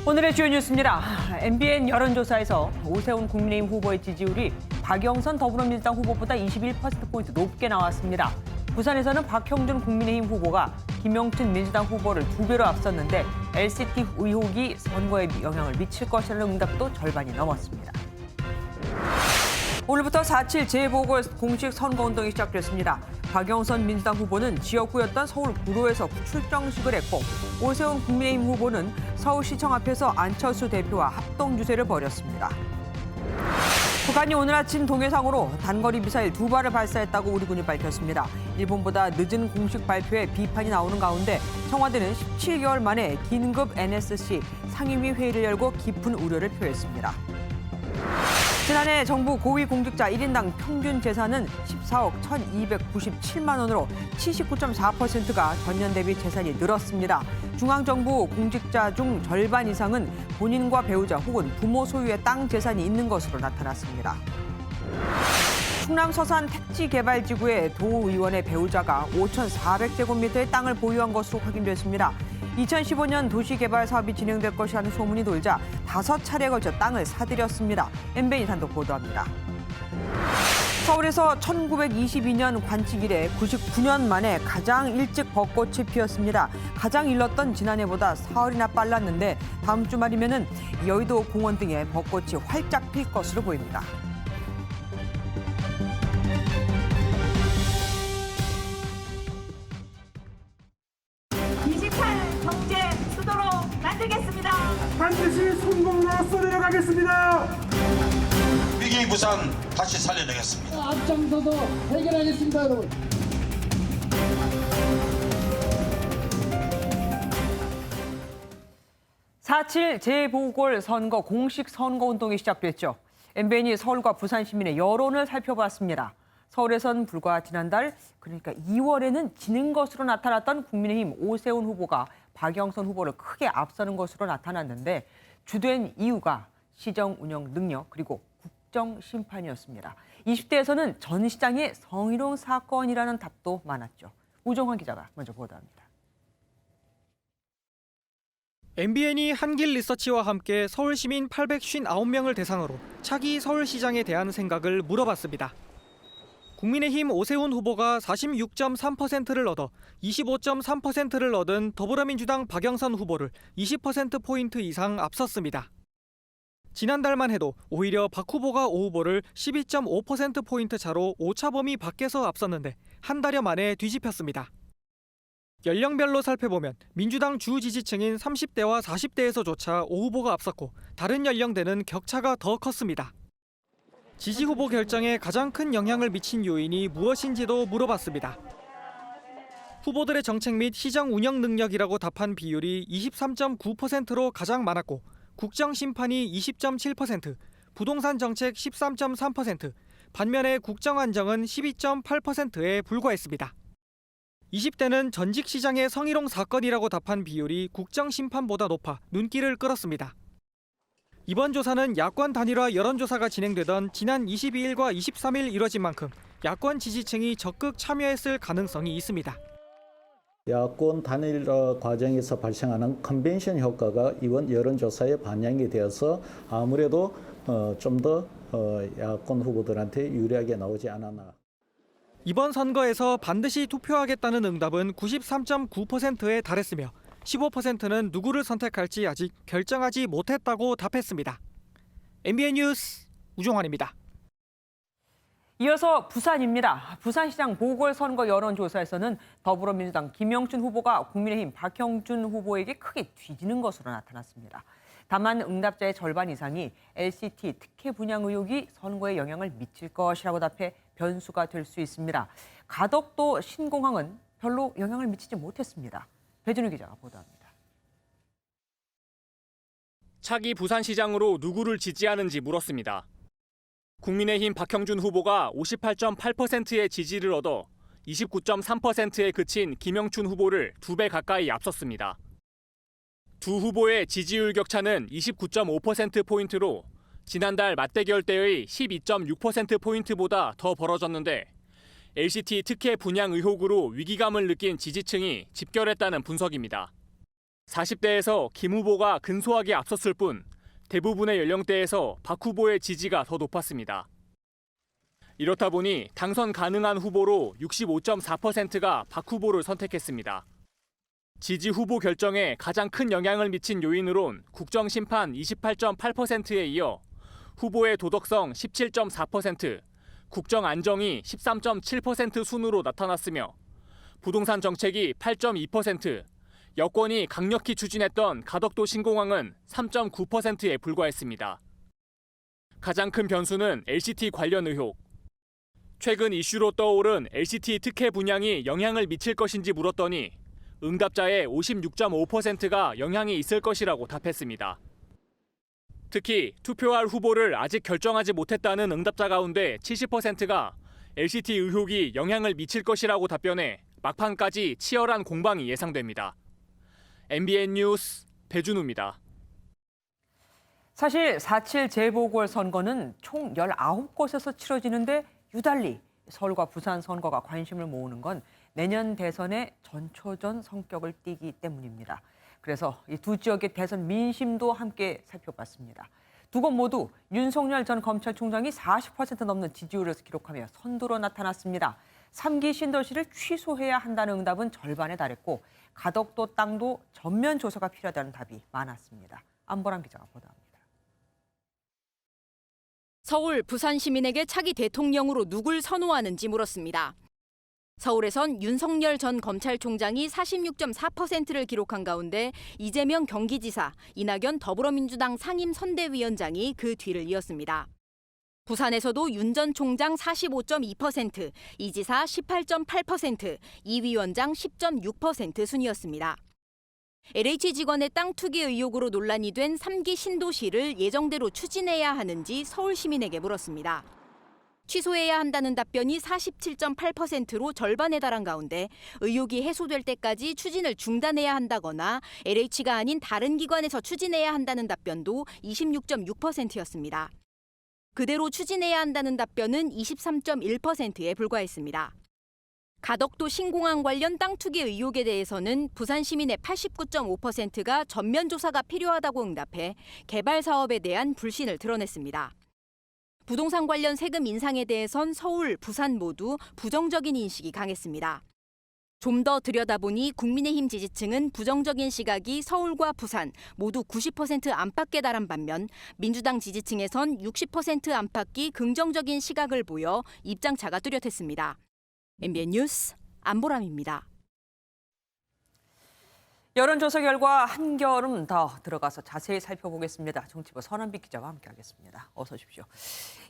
오늘의 주요 뉴스입니다. MBN 여론조사에서 오세훈 국민의힘 후보의 지지율이 박영선 더불어민주당 후보보다 21%포인트 높게 나왔습니다. 부산에서는 박형준 국민의힘 후보가 김영춘 민주당 후보를 2배로 앞섰는데 LCT 의혹이 선거에 영향을 미칠 것이라는 응답도 절반이 넘었습니다. 오늘부터 4.7 재보궐 공식 선거운동이 시작됐습니다. 박영선 민주당 후보는 지역구였던 서울 구로에서 출정식을 했고 오세훈 국민의힘 후보는 서울시청 앞에서 안철수 대표와 합동주세를 벌였습니다. 북한이 오늘 아침 동해상으로 단거리 미사일 2발을 발사했다고 우리 군이 밝혔습니다. 일본보다 늦은 공식 발표에 비판이 나오는 가운데 청와대는 17개월 만에 긴급 NSC 상임위 회의를 열고 깊은 우려를 표했습니다. 지난해 정부 고위공직자 1인당 평균 재산은 14억 1,297만 원으로 79.4%가 전년 대비 재산이 늘었습니다. 중앙정부 공직자 중 절반 이상은 본인과 배우자 혹은 부모 소유의 땅 재산이 있는 것으로 나타났습니다. 충남 서산 택지개발지구의 도의원의 배우자가 5,400제곱미터의 땅을 보유한 것으로 확인됐습니다. 2015년 도시개발 사업이 진행될 것이라는 소문이 돌자 5차례에 걸쳐 땅을 사들였습니다. MBN 단독 보도합니다. 서울에서 1922년 관측 이래 99년 만에 가장 일찍 벚꽃이 피었습니다. 가장 일렀던 지난해보다 사흘이나 빨랐는데 다음 주말이면은 여의도 공원 등에 벚꽃이 활짝 필 것으로 보입니다. 반드시 성공으로 써내려가겠습니다. 위기 부산 다시 살려내겠습니다. 앞장서서 해결하겠습니다, 여러분. (4.7) 재보궐선거 공식 선거운동이 시작됐죠. MBN이 서울과 부산 시민의 여론을 살펴봤습니다. 서울에선 불과 지난달, 그러니까 2월에는 지는 것으로 나타났던 국민의힘 오세훈 후보가 박영선 후보를 크게 앞서는 것으로 나타났는데 주된 이유가 시정 운영 능력 그리고 국정 심판이었습니다. 20대에서는 전 시장의 성희롱 사건이라는 답도 많았죠. 우정환 기자가 먼저 보도합니다. MBN이 한길 리서치와 함께 서울 시민 859명을 대상으로 차기 서울시장에 대한 생각을 물어봤습니다. 국민의힘 오세훈 후보가 46.3%를 얻어 25.3%를 얻은 더불어민주당 박영선 후보를 20%포인트 이상 앞섰습니다. 지난달만 해도 오히려 박 후보가 오 후보를 12.5%포인트 차로 오차 범위 밖에서 앞섰는데 한 달여 만에 뒤집혔습니다. 연령별로 살펴보면 민주당 주 지지층인 30대와 40대에서조차 오 후보가 앞섰고 다른 연령대는 격차가 더 컸습니다. 지지 후보 결정에 가장 큰 영향을 미친 요인이 무엇인지도 물어봤습니다. 후보들의 정책 및 시정 운영 능력이라고 답한 비율이 23.9%로 가장 많았고 국정 심판이 20.7%, 부동산 정책 13.3%, 반면에 국정 안정은 12.8%에 불과했습니다. 20대는 전직 시장의 성희롱 사건이라고 답한 비율이 국정 심판보다 높아 눈길을 끌었습니다. 이번 조사는 야권 단일화 여론조사가 진행되던 지난 22일과 23일 이뤄진 만큼 야권 지지층이 적극 참여했을 가능성이 있습니다. 야권 단일화 과정에서 발생하는 컨벤션 효과가 이번 여론조사에 반영이 되어서 아무래도 좀 더 야권 후보들한테 유리하게 나오지 않았나. 이번 선거에서 반드시 투표하겠다는 응답은 93.9%에 달했으며 15%는 누구를 선택할지 아직 결정하지 못했다고 답했습니다. MBN 뉴스 우종환입니다. 이어서 부산입니다. 부산시장 보궐선거 여론조사에서는 더불어민주당 김영춘 후보가 국민의힘 박형준 후보에게 크게 뒤지는 것으로 나타났습니다. 다만 응답자의 절반 이상이 LCT 특혜 분양 의혹이 선거에 영향을 미칠 것이라고 답해 변수가 될 수 있습니다. 가덕도 신공항은 별로 영향을 미치지 못했습니다. 배준우 기자가 보도합니다. 차기 부산시장으로 누구를 지지하는지 물었습니다. 국민의힘 박형준 후보가 58.8%의 지지를 얻어 29.3%에 그친 김영춘 후보를 2배 가까이 앞섰습니다. 두 후보의 지지율 격차는 29.5%포인트로 지난달 맞대결 때의 12.6%포인트보다 더 벌어졌는데 LCT 특혜 분양 의혹으로 위기감을 느낀 지지층이 집결했다는 분석입니다. 40대에서 김 후보가 근소하게 앞섰을 뿐 대부분의 연령대에서 박 후보의 지지가 더 높았습니다. 이렇다 보니 당선 가능한 후보로 65.4%가 박 후보를 선택했습니다. 지지 후보 결정에 가장 큰 영향을 미친 요인으론 국정심판 28.8%에 이어 후보의 도덕성 17.4%, 국정안정이 13.7% 순으로 나타났으며 부동산 정책이 8.2%, 여권이 강력히 추진했던 가덕도 신공항은 3.9%에 불과했습니다. 가장 큰 변수는 LCT 관련 의혹. 최근 이슈로 떠오른 LCT 특혜 분양이 영향을 미칠 것인지 물었더니 응답자의 56.5%가 영향이 있을 것이라고 답했습니다. 특히 투표할 후보를 아직 결정하지 못했다는 응답자 가운데 70%가 LCT 의혹이 영향을 미칠 것이라고 답변해 막판까지 치열한 공방이 예상됩니다. MBN 뉴스 배준우입니다. 사실 4.7 재보궐선거는 총 19곳에서 치러지는데 유달리 서울과 부산 선거가 관심을 모으는 건 내년 대선의 전초전 성격을 띠기 때문입니다. 그래서 이 두 지역의 대선 민심도 함께 살펴봤습니다. 두 곳 모두 윤석열 전 검찰총장이 40% 넘는 지지율을 기록하며 선두로 나타났습니다. 3기 신도시를 취소해야 한다는 응답은 절반에 달했고 가덕도 땅도 전면 조사가 필요하다는 답이 많았습니다. 안보람 기자가 보도합니다. 서울, 부산 시민에게 차기 대통령으로 누굴 선호하는지 물었습니다. 서울에선 윤석열 전 검찰총장이 46.4%를 기록한 가운데 이재명 경기지사, 이낙연 더불어민주당 상임선대위원장이 그 뒤를 이었습니다. 부산에서도 윤 전 총장 45.2%, 이 지사 18.8%, 이 위원장 10.6% 순이었습니다. LH 직원의 땅 투기 의혹으로 논란이 된 3기 신도시를 예정대로 추진해야 하는지 서울 시민에게 물었습니다. 취소해야 한다는 답변이 47.8%로 절반에 달한 가운데 의혹이 해소될 때까지 추진을 중단해야 한다거나 LH가 아닌 다른 기관에서 추진해야 한다는 답변도 26.6%였습니다. 그대로 추진해야 한다는 답변은 23.1%에 불과했습니다. 가덕도 신공항 관련 땅 투기 의혹에 대해서는 부산 시민의 89.5%가 전면 조사가 필요하다고 응답해 개발 사업에 대한 불신을 드러냈습니다. 부동산 관련 세금 인상에 대해선 서울, 부산 모두 부정적인 인식이 강했습니다. 좀 더 들여다보니 국민의힘 지지층은 부정적인 시각이 서울과 부산 모두 90% 안팎에 달한 반면 민주당 지지층에선 60% 안팎이 긍정적인 시각을 보여 입장차가 뚜렷했습니다. MBN 뉴스 안보람입니다. 여론조사 결과 한겨름 더 들어가서 자세히 살펴보겠습니다. 정치부 선한빛 기자와 함께하겠습니다. 어서 오십시오.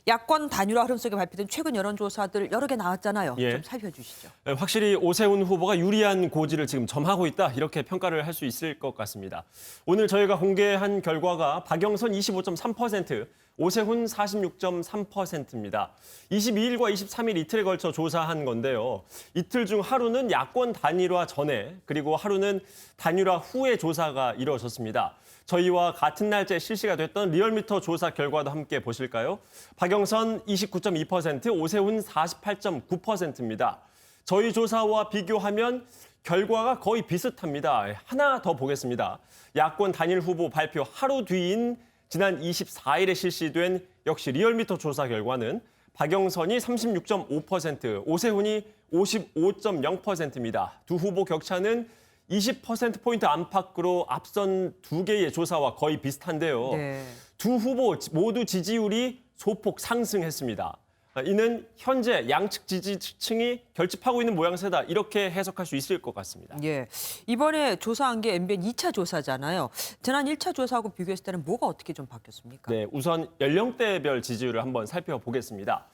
야권 단일화 흐름 속에 발표된 최근 여론조사들 여러 개 나왔잖아요. 예. 좀 살펴주시죠. 확실히 오세훈 후보가 유리한 고지를 지금 점하고 있다, 이렇게 평가를 할 수 있을 것 같습니다. 오늘 저희가 공개한 결과가 박영선 25.3%, 오세훈 46.3%입니다. 22일과 23일 이틀에 걸쳐 조사한 건데요. 이틀 중 하루는 야권 단일화 전에, 그리고 하루는 단일화 후에 조사가 이루어졌습니다. 저희와 같은 날짜에 실시가 됐던 리얼미터 조사 결과도 함께 보실까요? 박영선 29.2%, 오세훈 48.9%입니다. 저희 조사와 비교하면 결과가 거의 비슷합니다. 하나 더 보겠습니다. 야권 단일 후보 발표 하루 뒤인 지난 24일에 실시된 역시 리얼미터 조사 결과는 박영선이 36.5%, 오세훈이 55.0%입니다. 두 후보 격차는 20%포인트 안팎으로 앞선 두 개의 조사와 거의 비슷한데요. 네. 두 후보 모두 지지율이 소폭 상승했습니다. 이는 현재 양측 지지층이 결집하고 있는 모양새다, 이렇게 해석할 수 있을 것 같습니다. 예, 이번에 조사한 게 MBN 2차 조사잖아요. 지난 1차 조사하고 비교했을 때는 뭐가 어떻게 좀 바뀌었습니까? 네, 우선 연령대별 지지율을 한번 살펴보겠습니다.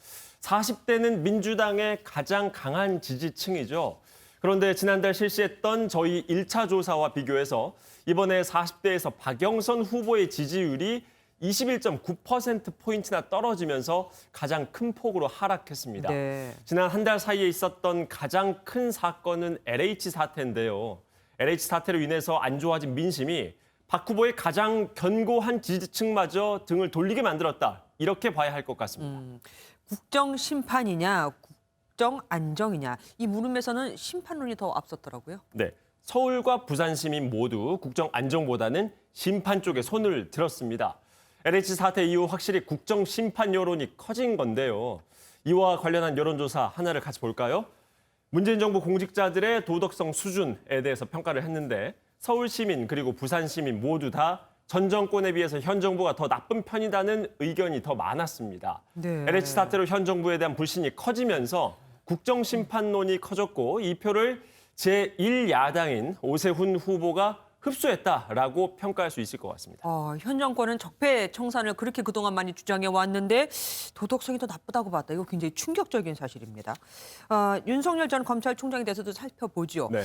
40대는 민주당의 가장 강한 지지층이죠. 그런데 지난달 실시했던 저희 1차 조사와 비교해서 이번에 40대에서 박영선 후보의 지지율이 21.9%포인트나 떨어지면서 가장 큰 폭으로 하락했습니다. 네. 지난 한 달 사이에 있었던 가장 큰 사건은 LH 사태인데요. LH 사태로 인해서 안 좋아진 민심이 박 후보의 가장 견고한 지지층마저 등을 돌리게 만들었다, 이렇게 봐야 할 것 같습니다. 국정 심판이냐, 국정 안정이냐, 이 물음에서는 심판론이 더 앞섰더라고요. 네. 서울과 부산 시민 모두 국정 안정보다는 심판 쪽에 손을 들었습니다. LH 사태 이후 확실히 국정 심판 여론이 커진 건데요. 이와 관련한 여론조사 하나를 같이 볼까요? 문재인 정부 공직자들의 도덕성 수준에 대해서 평가를 했는데 서울 시민 그리고 부산 시민 모두 다 전 정권에 비해서 현 정부가 더 나쁜 편이라는 의견이 더 많았습니다. 네. LH 사태로 현 정부에 대한 불신이 커지면서 국정 심판론이 커졌고 이 표를 제1야당인 오세훈 후보가 흡수했다라고 평가할 수 있을 것 같습니다. 현 정권은 적폐 청산을 그렇게 그동안 많이 주장해 왔는데 도덕성이 더 나쁘다고 봤다. 이거 굉장히 충격적인 사실입니다. 윤석열 전 검찰총장에 대해서도 살펴보죠. 네.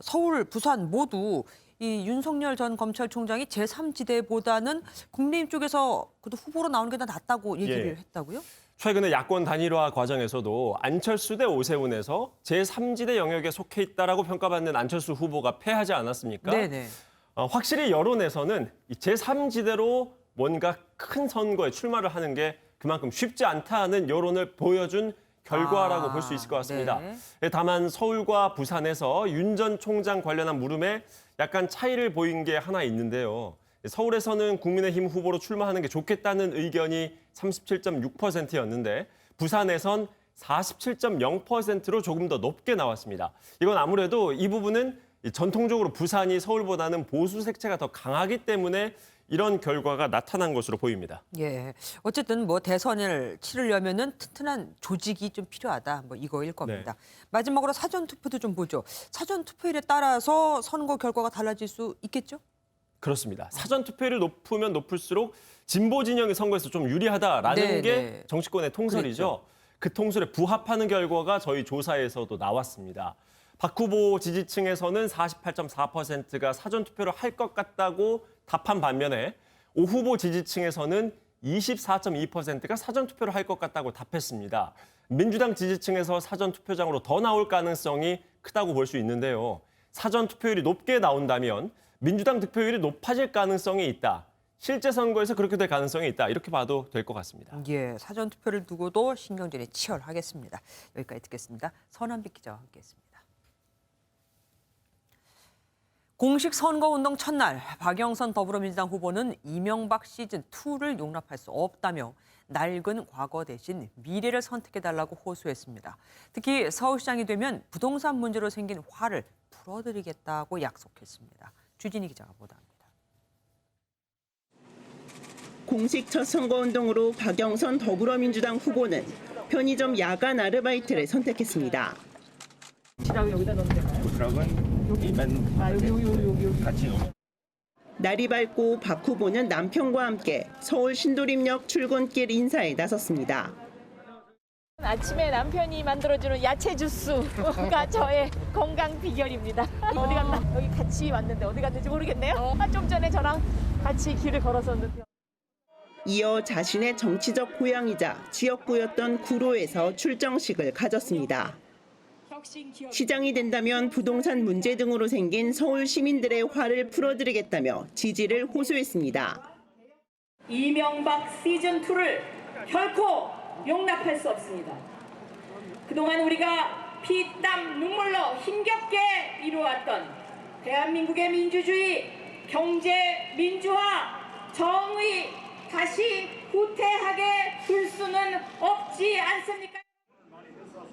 서울, 부산 모두 이 윤석열 전 검찰총장이 제3지대보다는 국민의힘 쪽에서 그래도 후보로 나오는 게 더 낫다고 얘기를 했다고요? 최근에 야권 단일화 과정에서도 안철수 대 오세훈에서 제3지대 영역에 속해 있다라고 평가받는 안철수 후보가 패하지 않았습니까? 네네. 확실히 여론에서는 이 제3지대로 뭔가 큰 선거에 출마를 하는 게 그만큼 쉽지 않다는 여론을 보여준 결과라고 볼 수 있을 것 같습니다. 네. 다만 서울과 부산에서 윤 전 총장 관련한 물음에 약간 차이를 보인 게 하나 있는데요. 서울에서는 국민의힘 후보로 출마하는 게 좋겠다는 의견이 37.6%였는데 부산에선 47.0%로 조금 더 높게 나왔습니다. 이건 아무래도 이 부분은 전통적으로 부산이 서울보다는 보수 색채가 더 강하기 때문에 이런 결과가 나타난 것으로 보입니다. 예. 어쨌든 뭐 대선을 치르려면은 튼튼한 조직이 좀 필요하다. 뭐 이거일 겁니다. 마지막으로 사전 투표도 좀 보죠. 사전 투표율에 따라서 선거 결과가 달라질 수 있겠죠? 그렇습니다. 사전 투표율이 높으면 높을수록 진보 진영의 선거에서 좀 유리하다라는 게 정치권의 통설이죠. 그랬죠. 그 통설에 부합하는 결과가 저희 조사에서도 나왔습니다. 박 후보 지지층에서는 48.4%가 사전 투표를 할 것 같다고 답한 반면에 오 후보 지지층에서는 24.2%가 사전 투표를 할 것 같다고 답했습니다. 민주당 지지층에서 사전 투표장으로 더 나올 가능성이 크다고 볼 수 있는데요. 사전 투표율이 높게 나온다면 민주당 득표율이 높아질 가능성이 있다. 실제 선거에서 그렇게 될 가능성이 있다. 이렇게 봐도 될 것 같습니다. 예, 사전 투표를 두고도 신경전이 치열하겠습니다. 여기까지 듣겠습니다. 선한빛 기자와 함께했습니다. 공식 선거운동 첫날 박영선 더불어민주당 후보는 이명박 시즌2를 용납할 수 없다며 낡은 과거 대신 미래를 선택해달라고 호소했습니다. 특히 서울시장이 되면 부동산 문제로 생긴 화를 풀어드리겠다고 약속했습니다. 주진희 기자가 보도합니다. 공식 첫 선거운동으로 박영선 더불어민주당 후보는 편의점 야간 아르바이트를 선택했습니다. 지갑 여기다 넣으면 되나요? 부탁은 여기만 여기 같이 넣어. 날이 밝고 박 후보는 남편과 함께 서울 신도림역 출근길 인사에 나섰습니다. 아침에 남편이 만들어주는 야채 주스가 저의 건강 비결입니다. 어디 갔나? 여기 같이 왔는데 어디 갔는지 모르겠네요. 좀 전에 저랑 같이 길을 걸었었는데. 이어 자신의 정치적 고향이자 지역구였던 구로에서 출정식을 가졌습니다. 시장이 된다면 부동산 문제 등으로 생긴 서울 시민들의 화를 풀어드리겠다며 지지를 호소했습니다. 이명박 시즌2를 결코 용납할 수 없습니다. 그동안 우리가 피, 땀, 눈물로 힘겹게 이루어왔던 대한민국의 민주주의, 경제, 민주화, 정의 다시 후퇴하게 둘 수는 없지 않습니까?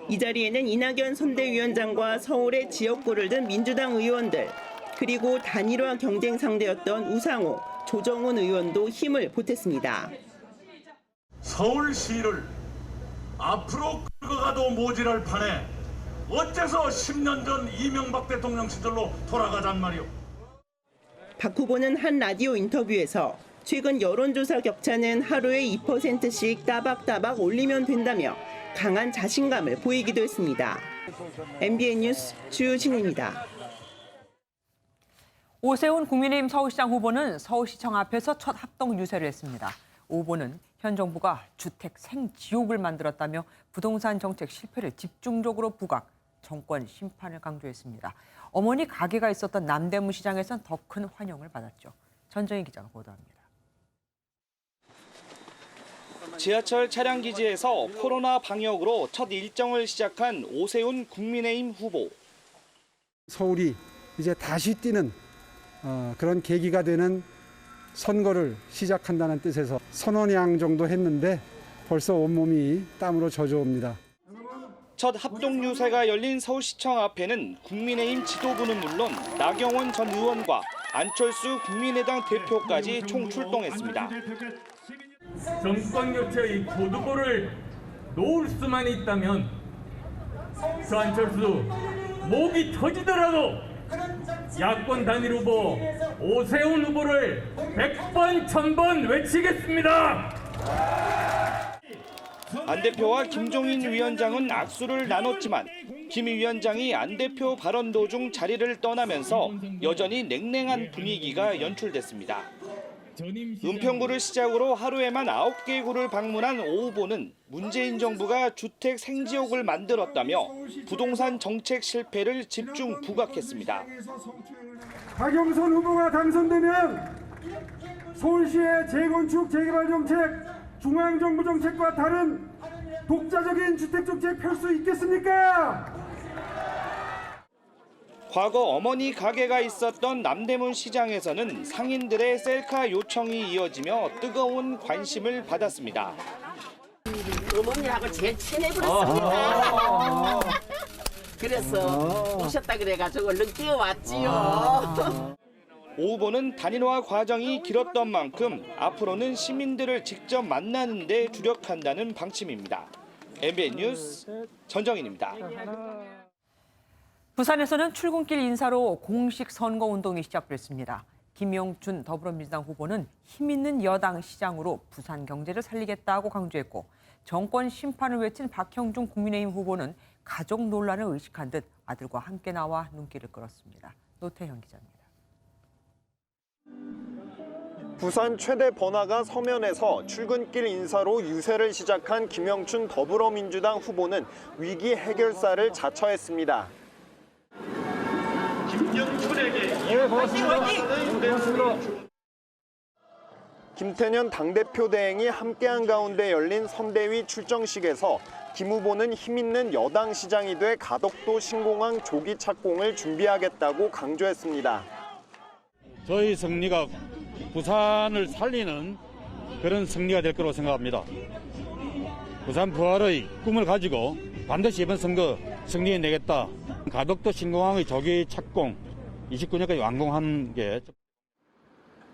이 자리에는 이낙연 선대위원장과 서울의 지역구를 든 민주당 의원들, 그리고 단일화 경쟁 상대였던 우상호, 조정훈 의원도 힘을 보탰습니다. 서울시를 앞으로 끌고 가도 모자랄 판에 어째서 10년 전 이명박 대통령 시절로 돌아가잔 말이오. 박 후보는 한 라디오 인터뷰에서 최근 여론조사 격차는 하루에 2%씩 따박따박 올리면 된다며 강한 자신감을 보이기도 했습니다. MBN 뉴스 주진희입니다. 오세훈 국민의힘 서울시장 후보는 서울시청 앞에서 첫 합동 유세를 했습니다. 오 후보는 현 정부가 주택 생지옥을 만들었다며 부동산 정책 실패를 집중적으로 부각, 정권 심판을 강조했습니다. 어머니 가게가 있었던 남대문 시장에선 더 큰 환영을 받았죠. 전정희 기자가 보도합니다. 지하철 차량 기지에서 코로나 방역으로 첫 일정을 시작한 오세훈 국민의힘 후보. 서울이 이제 다시 뛰는 그런 계기가 되는 선거를 시작한다는 뜻에서 선언양 정도 했는데 벌써 온몸이 땀으로 젖어옵니다. 첫 합동 유세가 열린 서울시청 앞에는 국민의힘 지도부는 물론 나경원 전 의원과 안철수 국민의당 대표까지 총출동했습니다. 정권 교체의 고두보를 놓을 수만 있다면 저 안철수 목이 터지더라도 야권 단일 후보 오세훈 후보를 100번 1000번 외치겠습니다. 안 대표와 김종인 위원장은 악수를 나눴지만 김 위원장이 안 대표 발언 도중 자리를 떠나면서 여전히 냉랭한 분위기가 연출됐습니다. 은평구를 시작으로 하루에만 9개 구를 방문한 오 후보는 문재인 정부가 주택 생지옥을 만들었다며 부동산 정책 실패를 집중 부각했습니다. 박영선 후보가 당선되면 서울시의 재건축 재개발 정책, 중앙정부 정책과 다른 독자적인 주택 정책 펼 수 있겠습니까? 과거 어머니 가게가 있었던 남대문 시장에서는 상인들의 셀카 요청이 이어지며 뜨거운 관심을 받았습니다. 어머니하고 제일 친해버렸습니다. 그래서 오셨다 그래가지고 얼른 뛰어왔지요. 오 후보는 단일화 과정이 길었던 만큼 앞으로는 시민들을 직접 만나는 데 주력한다는 방침입니다. MBN 뉴스 전정인입니다. 부산에서는 출근길 인사로 공식 선거운동이 시작됐습니다. 김영춘 더불어민주당 후보는 힘있는 여당 시장으로 부산 경제를 살리겠다고 강조했고 정권 심판을 외친 박형준 국민의힘 후보는 가족 논란을 의식한 듯 아들과 함께 나와 눈길을 끌었습니다. 노태현 기자입니다. 부산 최대 번화가 서면에서 출근길 인사로 유세를 시작한 김영춘 더불어민주당 후보는 위기 해결사를 자처했습니다. 김태년 당대표 대행이 함께한 가운데 열린 선대위 출정식에서 김 후보는 힘있는 여당 시장이 돼 가덕도 신공항 조기 착공을 준비하겠다고 강조했습니다. 저희 승리가 부산을 살리는 그런 승리가 될 거라고 생각합니다. 부산 부활의 꿈을 가지고 반드시 이번 선거 승리해내겠다. 가덕도 신공항의 조기 착공 29년까지 완공하는 게.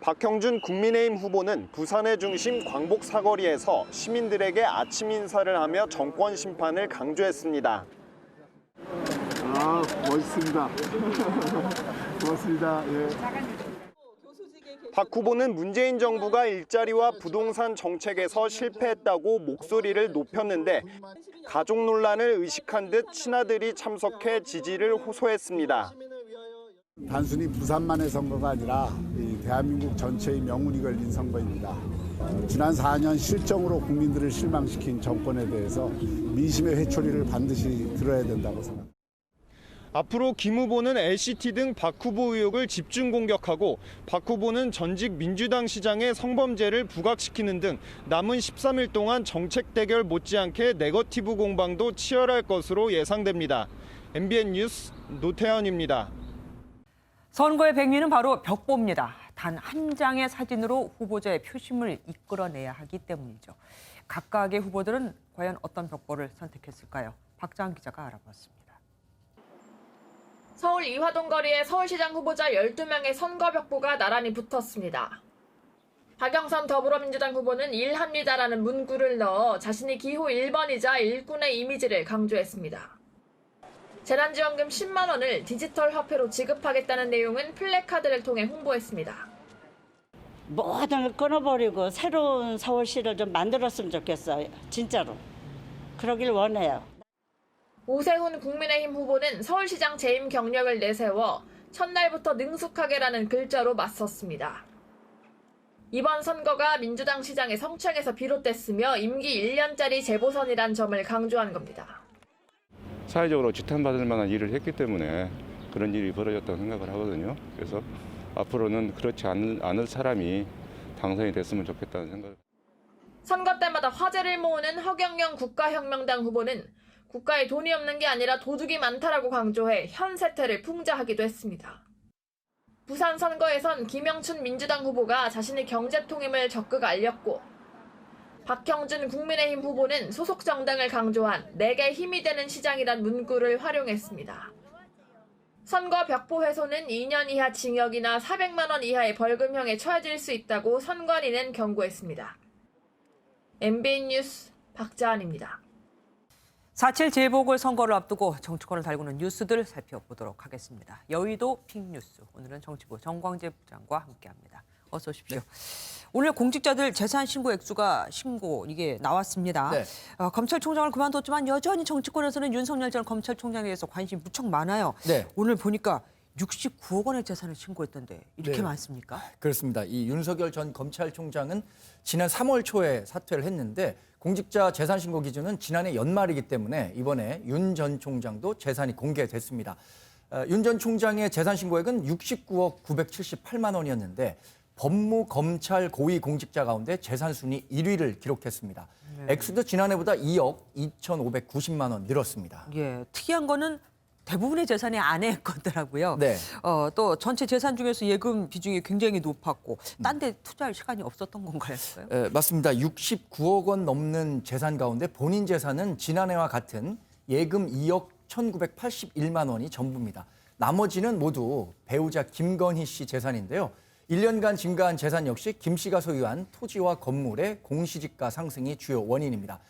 박형준 국민의힘 후보는 부산의 중심 광복 사거리에서 시민들에게 아침 인사를 하며 정권 심판을 강조했습니다. 멋있습니다. 고맙습니다. 예. 박 후보는 문재인 정부가 일자리와 부동산 정책에서 실패했다고 목소리를 높였는데 가족 논란을 의식한 듯 친아들이 참석해 지지를 호소했습니다. 단순히 부산만의 선거가 아니라 대한민국 전체의 명운이 걸린 선거입니다. 지난 4년 실정으로 국민들을 실망시킨 정권에 대해서 민심의 회초리를 반드시 들어야 된다고 생각합니다. 앞으로 김 후보는 LCT 등 박 후보 의혹을 집중 공격하고 박 후보는 전직 민주당 시장의 성범죄를 부각시키는 등 남은 13일 동안 정책 대결 못지않게 네거티브 공방도 치열할 것으로 예상됩니다. MBN 뉴스 노태현입니다. 선거의 백미는 바로 벽보입니다. 단 한 장의 사진으로 후보자의 표심을 이끌어내야 하기 때문이죠. 각각의 후보들은 과연 어떤 벽보를 선택했을까요? 박자한 기자가 알아봤습니다. 서울 이화동 거리에 서울시장 후보자 12명의 선거 벽보가 나란히 붙었습니다. 박영선 더불어민주당 후보는 일합니다라는 문구를 넣어 자신이 기호 1번이자 일꾼의 이미지를 강조했습니다. 재난지원금 10만 원을 디지털 화폐로 지급하겠다는 내용은 플래카드를 통해 홍보했습니다. 모든 걸 끊어버리고 새로운 서울시를 좀 만들었으면 좋겠어요. 진짜로. 그러길 원해요. 오세훈 국민의힘 후보는 서울시장 재임 경력을 내세워 첫날부터 능숙하게라는 글자로 맞섰습니다. 이번 선거가 민주당 시장의 성착에서 비롯됐으며 임기 1년짜리 재보선이란 점을 강조한 겁니다. 사회적으로 지탄받을 만한 일을 했기 때문에 그런 일이 벌어졌다고 생각을 하거든요. 그래서 앞으로는 그렇지 않을 사람이 당선이 됐으면 좋겠다는 생각. 선거 때마다 화제를 모으는 허경영 국가혁명당 후보는 국가에 돈이 없는 게 아니라 도둑이 많다라고 강조해 현 세태를 풍자하기도 했습니다. 부산 선거에선 김영춘 민주당 후보가 자신의 경제 통임을 적극 알렸고 박형준 국민의힘 후보는 소속 정당을 강조한 내게 힘이 되는 시장이란 문구를 활용했습니다. 선거 벽보 훼손은 2년 이하 징역이나 400만 원 이하의 벌금형에 처해질 수 있다고 선관위는 경고했습니다. MBN 뉴스 박자한입니다. 4.7 재보궐선거를 앞두고 정치권을 달구는 뉴스들 살펴보도록 하겠습니다. 여의도 픽뉴스, 오늘은 정치부 정광재 부장과 함께합니다. 어서 오십시오. 오늘 공직자들 재산 신고 액수가 이게 나왔습니다. 네. 검찰총장을 그만뒀지만 여전히 정치권에서는 윤석열 전 검찰총장에 대해서 관심이 무척 많아요. 네. 오늘 보니까 69억 원의 재산을 신고했던데 이렇게 네. 많습니까? 그렇습니다. 이 윤석열 전 검찰총장은 지난 3월 초에 사퇴를 했는데 공직자 재산 신고 기준은 지난해 연말이기 때문에 이번에 윤 전 총장도 재산이 공개됐습니다. 윤 전 총장의 재산 신고액은 69억 978만 원이었는데 법무, 검찰, 고위 공직자 가운데 재산 순위 1위를 기록했습니다. 네. 액수도 지난해보다 2억 2,590만 원 늘었습니다. 예, 특이한 거는 대부분의 재산이 아내 거더라고요. 네. 또 전체 재산 중에서 예금 비중이 굉장히 높았고 딴 데 투자할 시간이 없었던 건가요? 맞습니다. 69억 원 넘는 재산 가운데 본인 재산은 지난해와 같은 예금 2억 1,981만 원이 전부입니다. 나머지는 모두 배우자 김건희 씨 재산인데요. 1년간 증가한 재산 역시 김 씨가 소유한 토지와 건물의 공시지가 상승이 주요 원인입니다.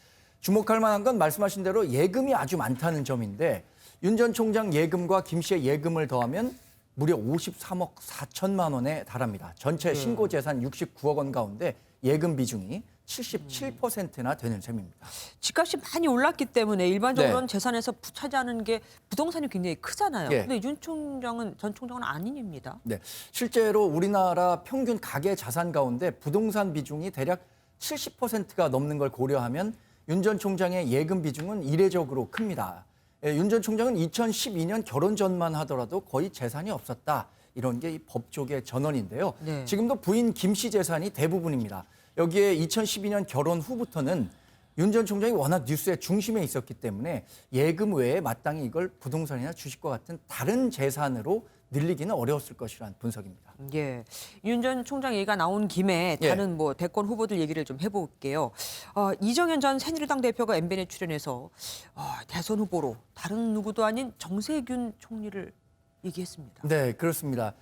주목할 만한 건 말씀하신 대로 예금이 아주 많다는 점인데 윤 전 총장 예금과 김 씨의 예금을 더하면 무려 53억 4천만 원에 달합니다. 전체 신고 재산 69억 원 가운데 예금 비중이 77%나 되는 셈입니다. 집값이 많이 올랐기 때문에 일반적으로는 네. 재산에서 차지하는 게 부동산이 굉장히 크잖아요. 예. 근데 전 총장은 아닌입니다. 네, 실제로 우리나라 평균 가계 자산 가운데 부동산 비중이 대략 70%가 넘는 걸 고려하면 윤 전 총장의 예금 비중은 이례적으로 큽니다. 윤 전 총장은 2012년 결혼 전만 하더라도 거의 재산이 없었다. 이런 게 이 법조계 전언인데요. 네. 지금도 부인 김 씨 재산이 대부분입니다. 여기에 2012년 결혼 후부터는 윤 전 총장이 워낙 뉴스의 중심에 있었기 때문에 예금 외에 마땅히 이걸 부동산이나 주식과 같은 다른 재산으로 늘리기는 어려웠을 것이라는 분석입니다. 예, 윤 전 총장 얘기가 나온 김에 다른 대권 후보들 얘기를 좀 해볼게요. 이정현 전 새누리당 대표가 MBN에 출연해서 대선 후보로 다른 누구도 아닌 정세균 총리를 얘기했습니다. 네, 그렇습니다.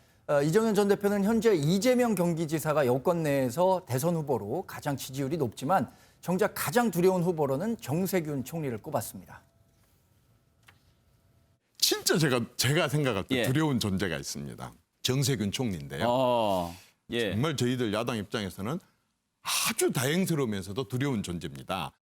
이정현 전 대표는 현재 이재명 경기지사가 여권 내에서 대선 후보로 가장 지지율이 높지만 정작 가장 두려운 후보로는 정세균 총리를 꼽았습니다. 진짜 제가 생각할 때 두려운 존재가 있습니다. 정세균 총리인데요. 정말 저희들 야당 입장에서는 아주 다행스러우면서도 두려운 존재입니다.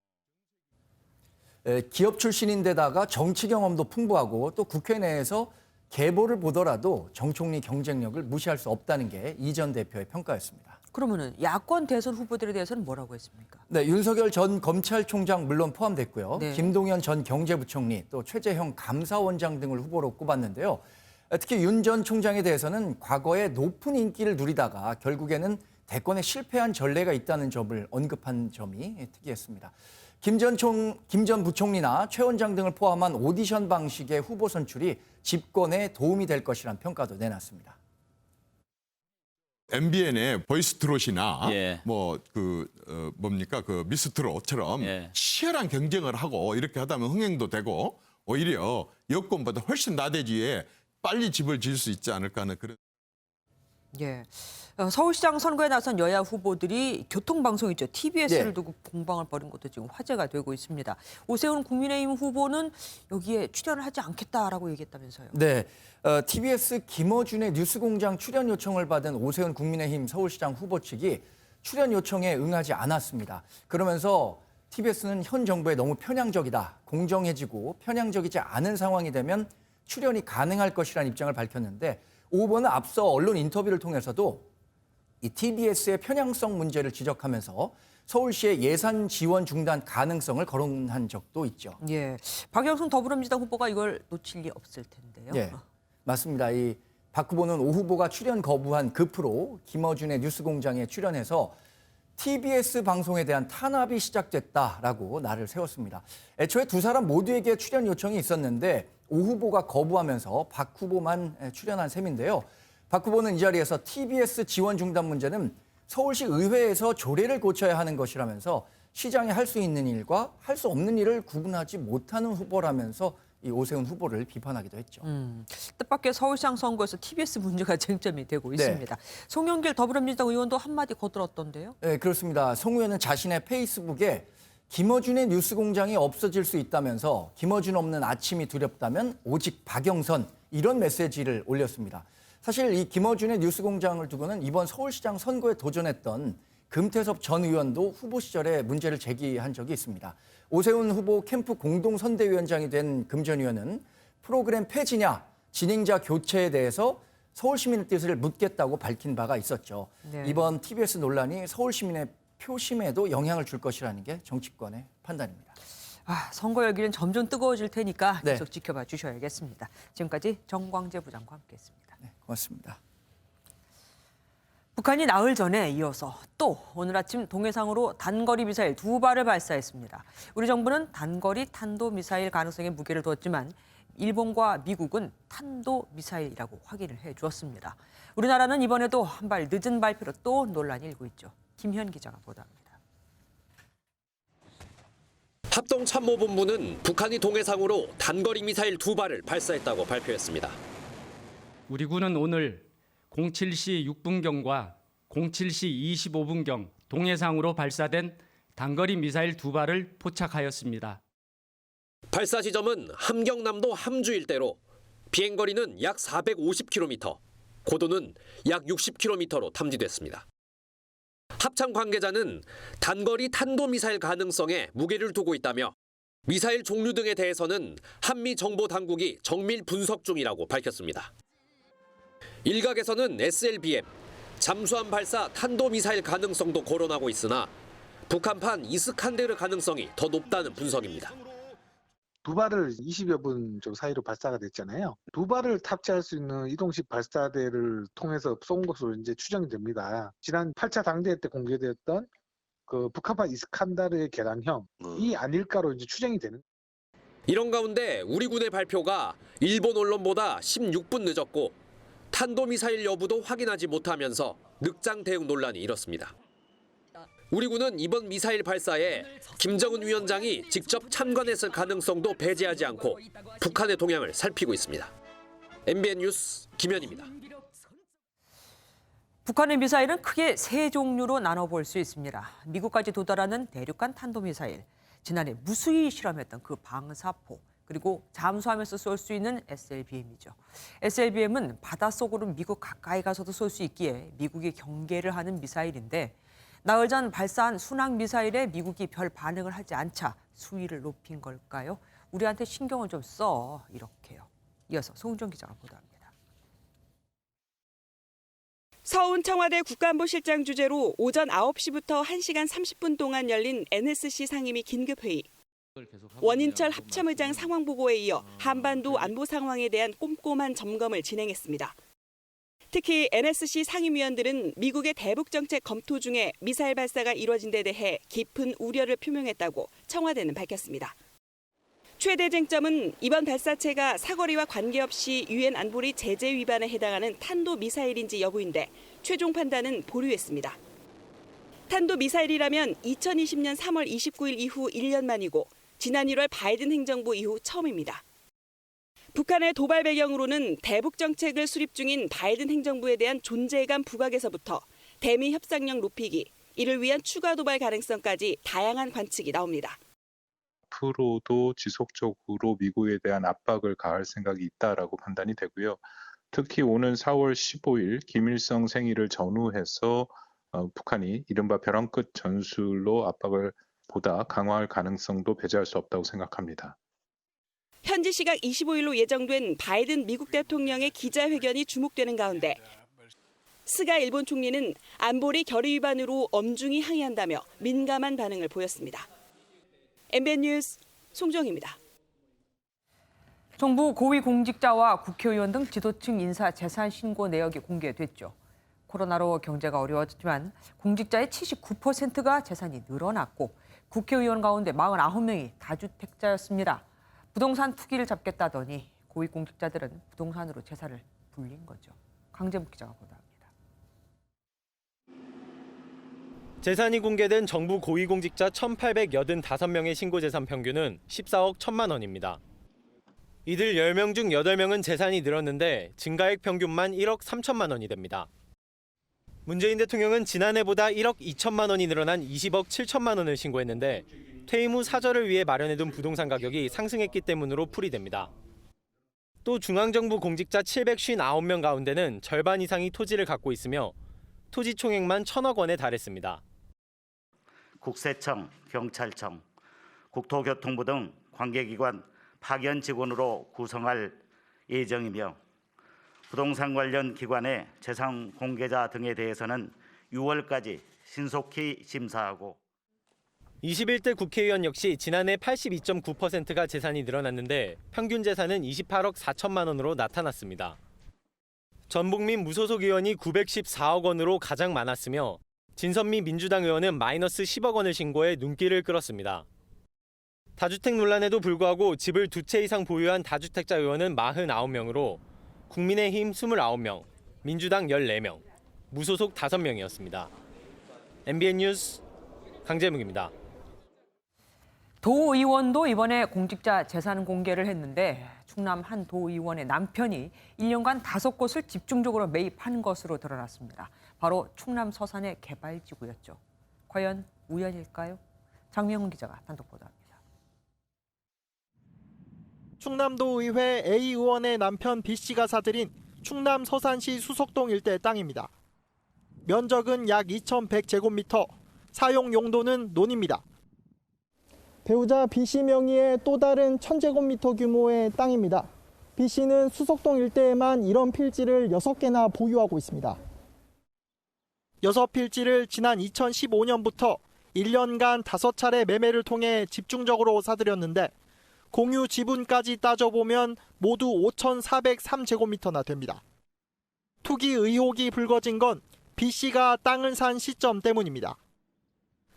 기업 출신인데다가 정치 경험도 풍부하고 또 국회 내에서 계보를 보더라도 정 총리 경쟁력을 무시할 수 없다는 게 이 전 대표의 평가였습니다. 그러면은 야권 대선 후보들에 대해서는 뭐라고 했습니까? 네, 윤석열 전 검찰총장 물론 포함됐고요. 네. 김동연 전 경제부총리 또 최재형 감사원장 등을 후보로 꼽았는데요. 특히 윤 전 총장에 대해서는 과거에 높은 인기를 누리다가 결국에는 대권에 실패한 전례가 있다는 점을 언급한 점이 특이했습니다. 김 전 부총리나 최 원장 등을 포함한 오디션 방식의 후보 선출이 집권에 도움이 될 것이라는 평가도 내놨습니다. MBN의 보이스트롯이나 미스트롯처럼 치열한 경쟁을 하고 이렇게 하다면 흥행도 되고 오히려 여권보다 훨씬 나대지에 빨리 집을 지을 수 있지 않을까 하는 그런. 예. 서울시장 선거에 나선 여야 후보들이 교통방송 있죠. TBS를 두고 공방을 벌인 것도 지금 화제가 되고 있습니다. 오세훈 국민의힘 후보는 여기에 출연을 하지 않겠다라고 얘기했다면서요. 네, TBS 김어준의 뉴스공장 출연 요청을 받은 오세훈 국민의힘 서울시장 후보 측이 출연 요청에 응하지 않았습니다. 그러면서 TBS는 현 정부에 너무 편향적이다, 공정해지고 편향적이지 않은 상황이 되면 출연이 가능할 것이라는 입장을 밝혔는데 오 후보는 앞서 언론 인터뷰를 통해서도 이 TBS의 편향성 문제를 지적하면서 서울시의 예산 지원 중단 가능성을 거론한 적도 있죠. 예, 박영선 더불어민주당 후보가 이걸 놓칠 리 없을 텐데요. 예, 맞습니다. 이 박 후보는 오 후보가 출연 거부한 그 프로 김어준의 뉴스공장에 출연해서 TBS 방송에 대한 탄압이 시작됐다라고 날을 세웠습니다. 애초에 두 사람 모두에게 출연 요청이 있었는데 오 후보가 거부하면서 박 후보만 출연한 셈인데요. 박 후보는 이 자리에서 TBS 지원 중단 문제는 서울시 의회에서 조례를 고쳐야 하는 것이라면서 시장이 할 수 있는 일과 할 수 없는 일을 구분하지 못하는 후보라면서 이 오세훈 후보를 비판하기도 했죠. 뜻밖의 서울시장 선거에서 TBS 문제가 쟁점이 되고 있습니다. 송영길 더불어민주당 의원도 한마디 거들었던데요. 네, 그렇습니다. 송 의원은 자신의 페이스북에 김어준의 뉴스공장이 없어질 수 있다면서 김어준 없는 아침이 두렵다면 오직 박영선 이런 메시지를 올렸습니다. 사실 이 김어준의 뉴스공장을 두고는 이번 서울시장 선거에 도전했던 금태섭 전 의원도 후보 시절에 문제를 제기한 적이 있습니다. 오세훈 후보 캠프 공동선대위원장이 된 금 전 의원은 프로그램 폐지냐 진행자 교체에 대해서 서울 시민의 뜻을 묻겠다고 밝힌 바가 있었죠. 네. 이번 TBS 논란이 서울 시민의 표심에도 영향을 줄 것이라는 게 정치권의 판단입니다. 선거 열기는 점점 뜨거워질 테니까 네. 계속 지켜봐 주셔야겠습니다. 지금까지 정광재 부장과 함께했습니다. 네, 고맙습니다. 북한이 나흘 전에 이어서 또 오늘 아침 동해상으로 단거리 미사일 2발을 발사했습니다. 우리 정부는 단거리 탄도미사일 가능성에 무게를 두었지만 일본과 미국은 탄도미사일이라고 확인을 해주었습니다. 우리나라는 이번에도 한 발 늦은 발표로 또 논란이 일고 있죠. 김현 기자가 보도합니다. 합동참모본부는 북한이 동해상으로 단거리 미사일 2발을 발사했다고 발표했습니다. 우리 군은 오늘 07시 6분경과 07시 25분경 동해상으로 발사된 단거리 미사일 2발을 포착하였습니다. 발사 지점은 함경남도 함주 일대로 비행거리는 약 450km, 고도는 약 60km로 탐지됐습니다. 합참 관계자는 단거리 탄도미사일 가능성에 무게를 두고 있다며 미사일 종류 등에 대해서는 한미 정보 당국이 정밀 분석 중이라고 밝혔습니다. 일각에서는 SLBM, 잠수함 발사 탄도미사일 가능성도 거론하고 있으나 북한판 이스칸데르 가능성이 더 높다는 분석입니다. 2발을 20여 분 좀 사이로 발사가 됐잖아요. 2발을 탑재할 수 있는 이동식 발사대를 통해서 쏜 것으로 이제 추정이 됩니다. 지난 8차 당대회 때 공개되었던 그 북한판 이스칸다르의 계량형이 아닐까로 이제 추정이 되는. 이런 가운데 우리 군의 발표가 일본 언론보다 16분 늦었고 탄도미사일 여부도 확인하지 못하면서 늑장 대응 논란이 일었습니다. 우리 군은 이번 미사일 발사에 김정은 위원장이 직접 참관했을 가능성도 배제하지 않고 북한의 동향을 살피고 있습니다. MBN 뉴스 김현입니다. 북한의 미사일은 크게 세 종류로 나눠볼 수 있습니다. 미국까지 도달하는 대륙간 탄도미사일, 지난해 무수히 실험했던 그 방사포, 그리고 잠수함에서 쏠 수 있는 SLBM이죠. SLBM은 바닷속으로 미국 가까이 가서도 쏠 수 있기에 미국이 경계를 하는 미사일인데 나흘 전 발사한 순항 미사일에 미국이 별 반응을 하지 않자 수위를 높인 걸까요? 우리한테 신경을 좀 써, 이렇게요. 이어서 송은정 기자가 보도합니다. 서훈 청와대 국가안보실장 주재로 오전 9시부터 1시간 30분 동안 열린 NSC 상임위 긴급회의. 원인철 합참의장 상황보고에 이어 한반도 안보 상황에 대한 꼼꼼한 점검을 진행했습니다. 특히 NSC 상임위원들은 미국의 대북정책 검토 중에 미사일 발사가 이뤄진 데 대해 깊은 우려를 표명했다고 청와대는 밝혔습니다. 최대 쟁점은 이번 발사체가 사거리와 관계없이 유엔 안보리 제재 위반에 해당하는 탄도미사일인지 여부인데 최종 판단은 보류했습니다. 탄도미사일이라면 2020년 3월 29일 이후 1년 만이고 지난 1월 바이든 행정부 이후 처음입니다. 북한의 도발 배경으로는 대북 정책을 수립 중인 바이든 행정부에 대한 존재감 부각에서부터 대미 협상력 높이기, 이를 위한 추가 도발 가능성까지 다양한 관측이 나옵니다. 앞으로도 지속적으로 미국에 대한 압박을 가할 생각이 있다라고 판단이 되고요. 특히 오는 4월 15일 김일성 생일을 전후해서 북한이 이른바 벼랑 끝 전술로 압박을 보다 강화할 가능성도 배제할 수 없다고 생각합니다. 현지 시각 25일로 예정된 바이든 미국 대통령의 기자회견이 주목되는 가운데 스가 일본 총리는 안보리 결의 위반으로 엄중히 항의한다며 민감한 반응을 보였습니다. MBN 뉴스 송정입니다. 정부 고위공직자와 국회의원 등 지도층 인사 재산 신고 내역이 공개됐죠. 코로나로 경제가 어려웠지만 공직자의 79%가 재산이 늘어났고 국회의원 가운데 49명이 다주택자였습니다. 부동산 투기를 잡겠다더니 고위공직자들은 부동산으로 재산을 불린 거죠. 강재묵 기자가 보도합니다. 재산이 공개된 정부 고위공직자 1,885명의 신고재산 평균은 14억 1천만 원입니다. 이들 10명 중 8명은 재산이 늘었는데 증가액 평균만 1억 3천만 원이 됩니다. 문재인 대통령은 지난해보다 1억 2천만 원이 늘어난 20억 7천만 원을 신고했는데 퇴임 후 사절을 위해 마련해둔 부동산 가격이 상승했기 때문으로 풀이됩니다. 또 중앙정부 공직자 759명 가운데는 절반 이상이 토지를 갖고 있으며 토지 총액만 1,000억 원에 달했습니다. 국세청, 경찰청, 국토교통부 등 관계기관 파견 직원으로 구성할 예정이며 부동산 관련 기관의 재산 공개자 등에 대해서는 6월까지 신속히 심사하고 21대 국회의원 역시 지난해 82.9%가 재산이 늘어났는데 평균 재산은 28억 4천만 원으로 나타났습니다. 전복민 무소속 의원이 914억 원으로 가장 많았으며 진선미 민주당 의원은 마이너스 10억 원을 신고해 눈길을 끌었습니다. 다주택 논란에도 불구하고 집을 2채 이상 보유한 다주택자 의원은 49명으로 국민의힘 29명, 민주당 14명, 무소속 5명이었습니다. MBN 뉴스 강재묵입니다. 도의원도 이번에 공직자 재산 공개를 했는데 충남 한 도의원의 남편이 1년간 5곳을 집중적으로 매입한 것으로 드러났습니다. 바로 충남 서산의 개발지구였죠. 과연 우연일까요? 장명훈 기자가 단독 보도합니다. 충남도의회 A 의원의 남편 B 씨가 사들인 충남 서산시 수석동 일대 땅입니다. 면적은 약 2,100제곱미터, 사용 용도는 논입니다. 배우자 B 씨 명의의 또 다른 1,000제곱미터 규모의 땅입니다. B 씨는 수석동 일대에만 이런 필지를 6개나 보유하고 있습니다. 6필지를 지난 2015년부터 1년간 5차례 매매를 통해 집중적으로 사들였는데 공유 지분까지 따져보면 모두 5,403제곱미터나 됩니다. 투기 의혹이 불거진 건 B 씨가 땅을 산 시점 때문입니다.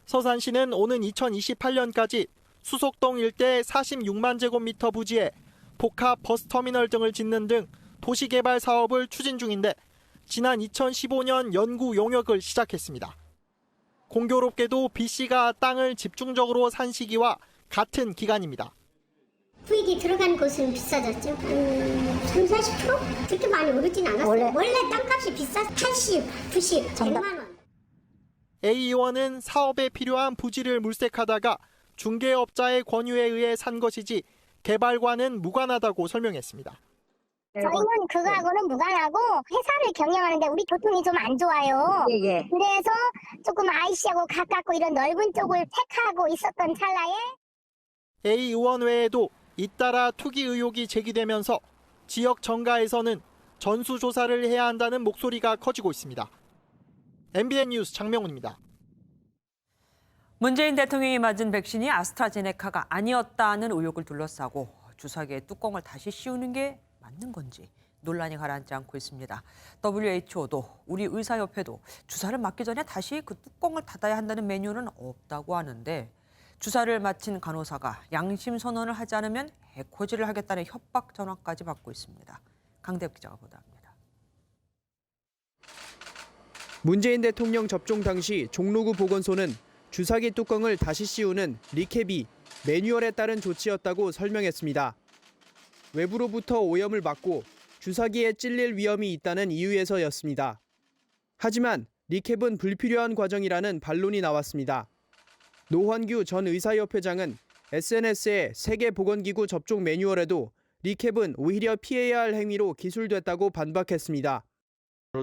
서산시는 오는 2028년까지 수석동 일대 46만 제곱미터 부지에 복합 버스터미널 등을 짓는 등 도시개발 사업을 추진 중인데 지난 2015년 연구 용역을 시작했습니다. 공교롭게도 B 씨가 땅을 집중적으로 산 시기와 같은 기간입니다. 수익이 들어간 곳은 비싸졌죠. 30-40%? 그렇게 많이 오르진 않았어요. 원래 땅값이 비싸서 80, 90, 100만 원. A 의원은 사업에 필요한 부지를 물색하다가 중개업자의 권유에 의해 산 것이지 개발과는 무관하다고 설명했습니다. 저희는 그거하고는 무관하고 회사를 경영하는데 우리 교통이 좀 안 좋아요. 그래서 조금 IC하고 가깝고 이런 넓은 쪽을 택하고 있었던 찰나에 A 의원 외에도 잇따라 투기 의혹이 제기되면서 지역 정가에서는 전수조사를 해야 한다는 목소리가 커지고 있습니다. MBN 뉴스 장명훈입니다. 문재인 대통령이 맞은 백신이 아스트라제네카가 아니었다는 의혹을 둘러싸고 주사기의 뚜껑을 다시 씌우는 게 맞는 건지 논란이 가라앉지 않고 있습니다. WHO도 우리 의사협회도 주사를 맞기 전에 다시 그 뚜껑을 닫아야 한다는 메뉴는 없다고 하는데 주사를 마친 간호사가 양심 선언을 하지 않으면 해코지를 하겠다는 협박 전화까지 받고 있습니다. 강대엽 기자가 보도합니다. 문재인 대통령 접종 당시 종로구 보건소는 주사기 뚜껑을 다시 씌우는 리캡이 매뉴얼에 따른 조치였다고 설명했습니다. 외부로부터 오염을 막고 주사기에 찔릴 위험이 있다는 이유에서였습니다. 하지만 리캡은 불필요한 과정이라는 반론이 나왔습니다. 노환규 전 의사협회장은 SNS에 세계보건기구 접종 매뉴얼에도 리캡은 오히려 피해야 할 행위로 기술됐다고 반박했습니다.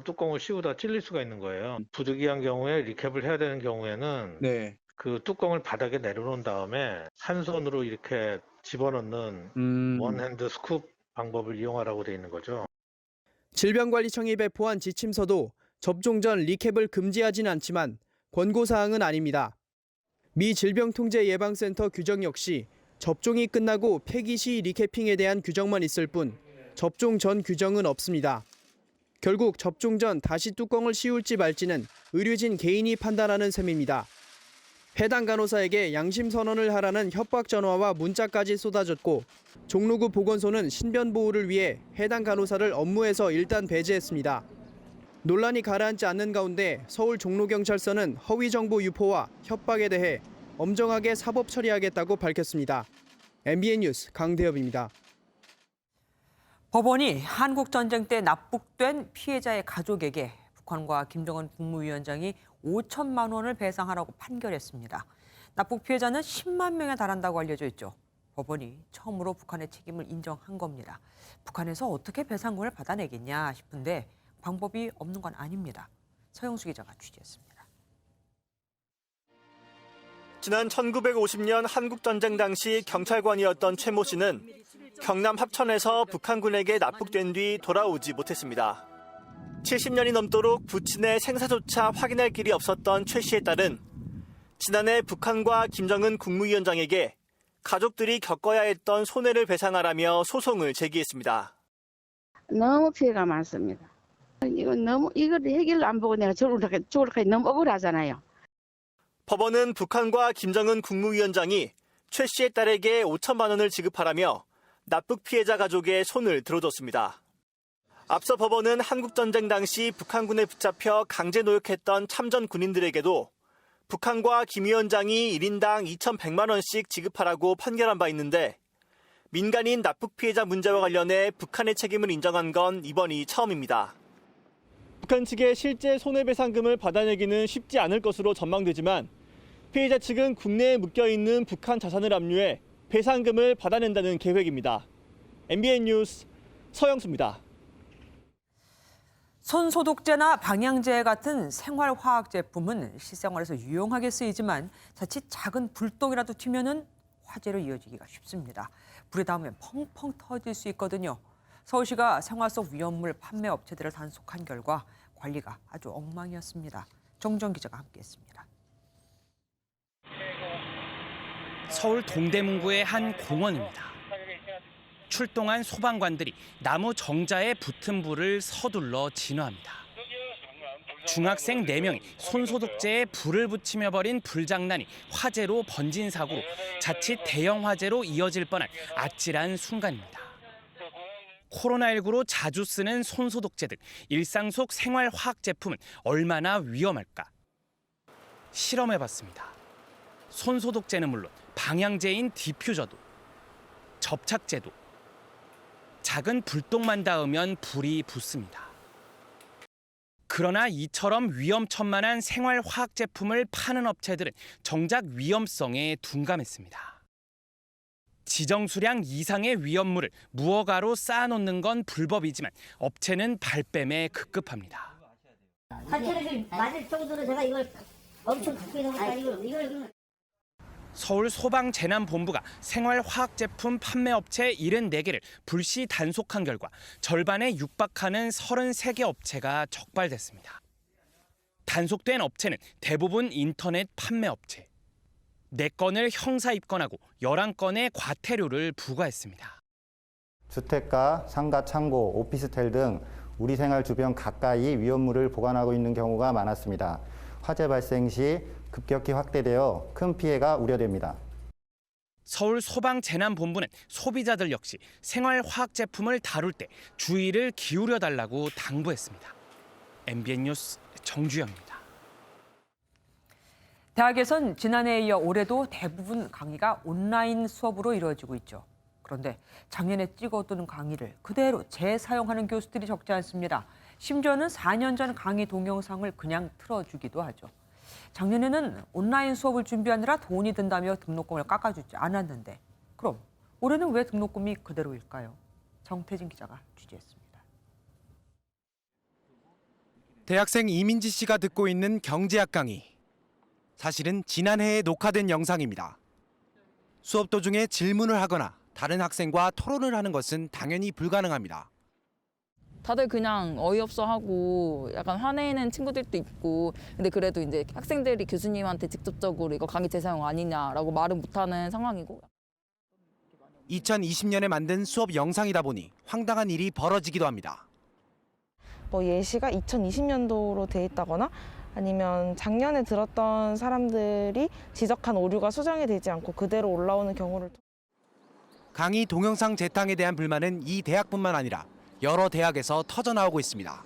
뚜껑을 씌우다 찔릴 수가 있는 거예요. 부득이한 경우에 리캡을 해야 되는 경우에는 그 뚜껑을 바닥에 내려놓은 다음에 한 손으로 이렇게 집어넣는 원핸드 스쿱 방법을 이용하라고 돼 있는 거죠. 질병관리청이 배포한 지침서도 접종 전 리캡을 금지하진 않지만 권고사항은 아닙니다. 미 질병통제예방센터 규정 역시 접종이 끝나고 폐기 시 리캐핑에 대한 규정만 있을 뿐 접종 전 규정은 없습니다. 결국 접종 전 다시 뚜껑을 씌울지 말지는 의료진 개인이 판단하는 셈입니다. 해당 간호사에게 양심 선언을 하라는 협박 전화와 문자까지 쏟아졌고 종로구 보건소는 신변 보호를 위해 해당 간호사를 업무에서 일단 배제했습니다. 논란이 가라앉지 않는 가운데 서울 종로경찰서는 허위 정보 유포와 협박에 대해 엄정하게 사법 처리하겠다고 밝혔습니다. MBN 뉴스 강대엽입니다. 법원이 한국전쟁 때 납북된 피해자의 가족에게 북한과 김정은 국무위원장이 5천만 원을 배상하라고 판결했습니다. 납북 피해자는 10만 명에 달한다고 알려져 있죠. 법원이 처음으로 북한의 책임을 인정한 겁니다. 북한에서 어떻게 배상금을 받아내겠냐 싶은데 방법이 없는 건 아닙니다. 서영수 기자가 취재했습니다. 지난 1950년 한국전쟁 당시 경찰관이었던 최모 씨는 경남 합천에서 북한군에게 납북된 뒤 돌아오지 못했습니다. 70년이 넘도록 부친의 생사조차 확인할 길이 없었던 최 씨의 딸은 지난해 북한과 김정은 국무위원장에게 가족들이 겪어야 했던 손해를 배상하라며 소송을 제기했습니다. 너무 피해가 많습니다. 이걸 해결을 안 보고 내가 저렇게 너무 억울하잖아요. 법원은 북한과 김정은 국무위원장이 최 씨의 딸에게 5천만 원을 지급하라며 납북 피해자 가족의 손을 들어줬습니다. 앞서 법원은 한국전쟁 당시 북한군에 붙잡혀 강제 노역했던 참전 군인들에게도 북한과 김 위원장이 1인당 2,100만 원씩 지급하라고 판결한 바 있는데 민간인 납북 피해자 문제와 관련해 북한의 책임을 인정한 건 이번이 처음입니다. 북한 측의 실제 손해배상금을 받아내기는 쉽지 않을 것으로 전망되지만 피해자 측은 국내에 묶여있는 북한 자산을 압류해 배상금을 받아낸다는 계획입니다. MBN 뉴스 서영수입니다. 손소독제나 방향제 같은 생활화학 제품은 실생활에서 유용하게 쓰이지만 자칫 작은 불똥이라도 튀면은 화재로 이어지기가 쉽습니다. 불에 닿으면 펑펑 터질 수 있거든요. 서울시가 생활 속 위험물 판매 업체들을 단속한 결과 관리가 아주 엉망이었습니다. 정정 기자가 함께했습니다. 서울 동대문구의 한 공원입니다. 출동한 소방관들이 나무 정자에 붙은 불을 서둘러 진화합니다. 중학생 4명이 손소독제에 불을 붙이며 벌인 불장난이 화재로 번진 사고로 자칫 대형 화재로 이어질 뻔한 아찔한 순간입니다. 코로나19로 자주 쓰는 손소독제 등 일상 속 생활화학 제품은 얼마나 위험할까? 실험해봤습니다. 손소독제는 물론 방향제인 디퓨저도, 접착제도 작은 불똥만 닿으면 불이 붙습니다. 그러나 이처럼 위험천만한 생활화학 제품을 파는 업체들은 정작 위험성에 둔감했습니다. 지정 수량 이상의 위험물을 무허가로 쌓아놓는 건 불법이지만 업체는 발뺌에 급급합니다. 화재를 맞을 정도로 제가 이걸 엄청 갖고 있는 것도 아니고 이걸 서울 소방재난본부가 생활화학 제품 판매업체 74개를 불시 단속한 결과 절반에 육박하는 33개 업체가 적발됐습니다. 단속된 업체는 대부분 인터넷 판매업체. 4건을 형사 입건하고 11건의 과태료를 부과했습니다. 주택가, 상가, 창고, 오피스텔 등 우리 생활 주변 가까이 위험물을 보관하고 있는 경우가 많았습니다. 화재 발생 시 급격히 확대되어 큰 피해가 우려됩니다. 서울 소방재난본부는 소비자들 역시 생활화학 제품을 다룰 때 주의를 기울여 달라고 당부했습니다. MBN 뉴스 정주영입니다. 대학에선 지난해에 이어 올해도 대부분 강의가 온라인 수업으로 이루어지고 있죠. 그런데 작년에 찍어둔 강의를 그대로 재사용하는 교수들이 적지 않습니다. 심지어는 4년 전 강의 동영상을 그냥 틀어주기도 하죠. 작년에는 온라인 수업을 준비하느라 돈이 든다며 등록금을 깎아주지 않았는데 그럼 올해는 왜 등록금이 그대로일까요? 정태진 기자가 취재했습니다. 대학생 이민지 씨가 듣고 있는 경제학 강의. 사실은 지난해에 녹화된 영상입니다. 수업 도중에 질문을 하거나 다른 학생과 토론을 하는 것은 당연히 불가능합니다. 다들 그냥 어이없어 하고 약간 화내는 친구들도 있고 근데 그래도 이제 학생들이 교수님한테 직접적으로 이거 강의 재사용 아니냐라고 말은 못하는 상황이고 2020년에 만든 수업 영상이다 보니 황당한 일이 벌어지기도 합니다. 뭐 예시가 2020년도로 돼 있다거나 아니면 작년에 들었던 사람들이 지적한 오류가 수정이 되지 않고 그대로 올라오는 경우를 강의 동영상 재탕에 대한 불만은 이 대학뿐만 아니라 여러 대학에서 터져나오고 있습니다.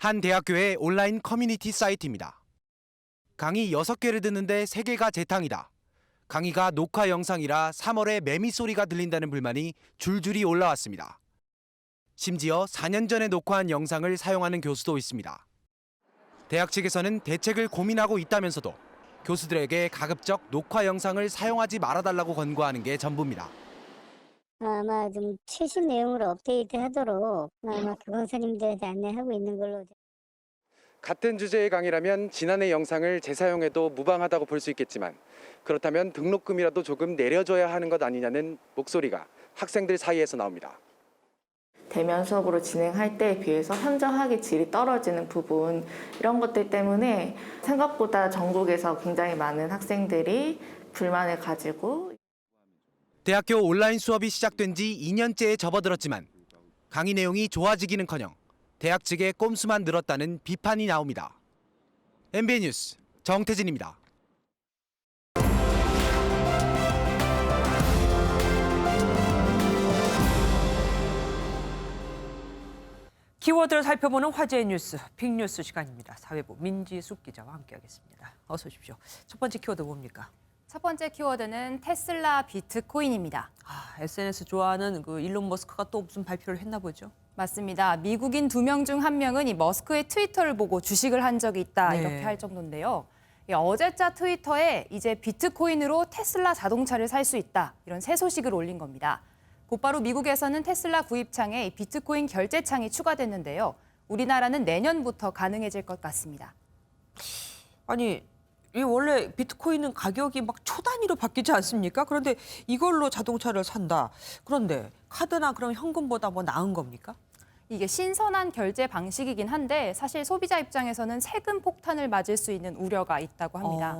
한 대학교의 온라인 커뮤니티 사이트입니다. 강의 6개를 듣는데 3개가 재탕이다. 강의가 녹화 영상이라 3월에 매미 소리가 들린다는 불만이 줄줄이 올라왔습니다. 심지어 4년 전에 녹화한 영상을 사용하는 교수도 있습니다. 대학 측에서는 대책을 고민하고 있다면서도 교수들에게 가급적 녹화 영상을 사용하지 말아달라고 권고하는 게 전부입니다. 아마 좀 최신 내용으로 업데이트하도록 아마 교강사님들한테 안내하고 있는 걸로. 같은 주제의 강의라면 지난해 영상을 재사용해도 무방하다고 볼 수 있겠지만 그렇다면 등록금이라도 조금 내려줘야 하는 것 아니냐는 목소리가 학생들 사이에서 나옵니다. 대면 수업으로 진행할 때에 비해서 현저하게 질이 떨어지는 부분 이런 것들 때문에 생각보다 전국에서 굉장히 많은 학생들이 불만을 가지고 대학교 온라인 수업이 시작된 지 2년째에 접어들었지만 강의 내용이 좋아지기는커녕 대학 측의 꼼수만 늘었다는 비판이 나옵니다. MBN 뉴스 정태진입니다. 키워드를 살펴보는 화제의 뉴스, 빅뉴스 시간입니다. 사회부 민지숙 기자와 함께하겠습니다. 어서 오십시오. 첫 번째 키워드 뭡니까? 첫 번째 키워드는 테슬라 비트코인입니다. SNS 좋아하는 일론 머스크가 또 무슨 발표를 했나 보죠? 맞습니다. 미국인 2명 중 1명은 이 머스크의 트위터를 보고 주식을 한 적이 있다 이렇게 할 정도인데요. 어제자 트위터에 이제 비트코인으로 테슬라 자동차를 살 수 있다 이런 새 소식을 올린 겁니다. 곧바로 미국에서는 테슬라 구입창에 비트코인 결제창이 추가됐는데요. 우리나라는 내년부터 가능해질 것 같습니다. 아니, 이 원래 비트코인은 가격이 막 초단위로 바뀌지 않습니까? 그런데 이걸로 자동차를 산다. 그런데 카드나 그런 현금보다 뭐 나은 겁니까? 이게 신선한 결제 방식이긴 한데 사실 소비자 입장에서는 세금 폭탄을 맞을 수 있는 우려가 있다고 합니다.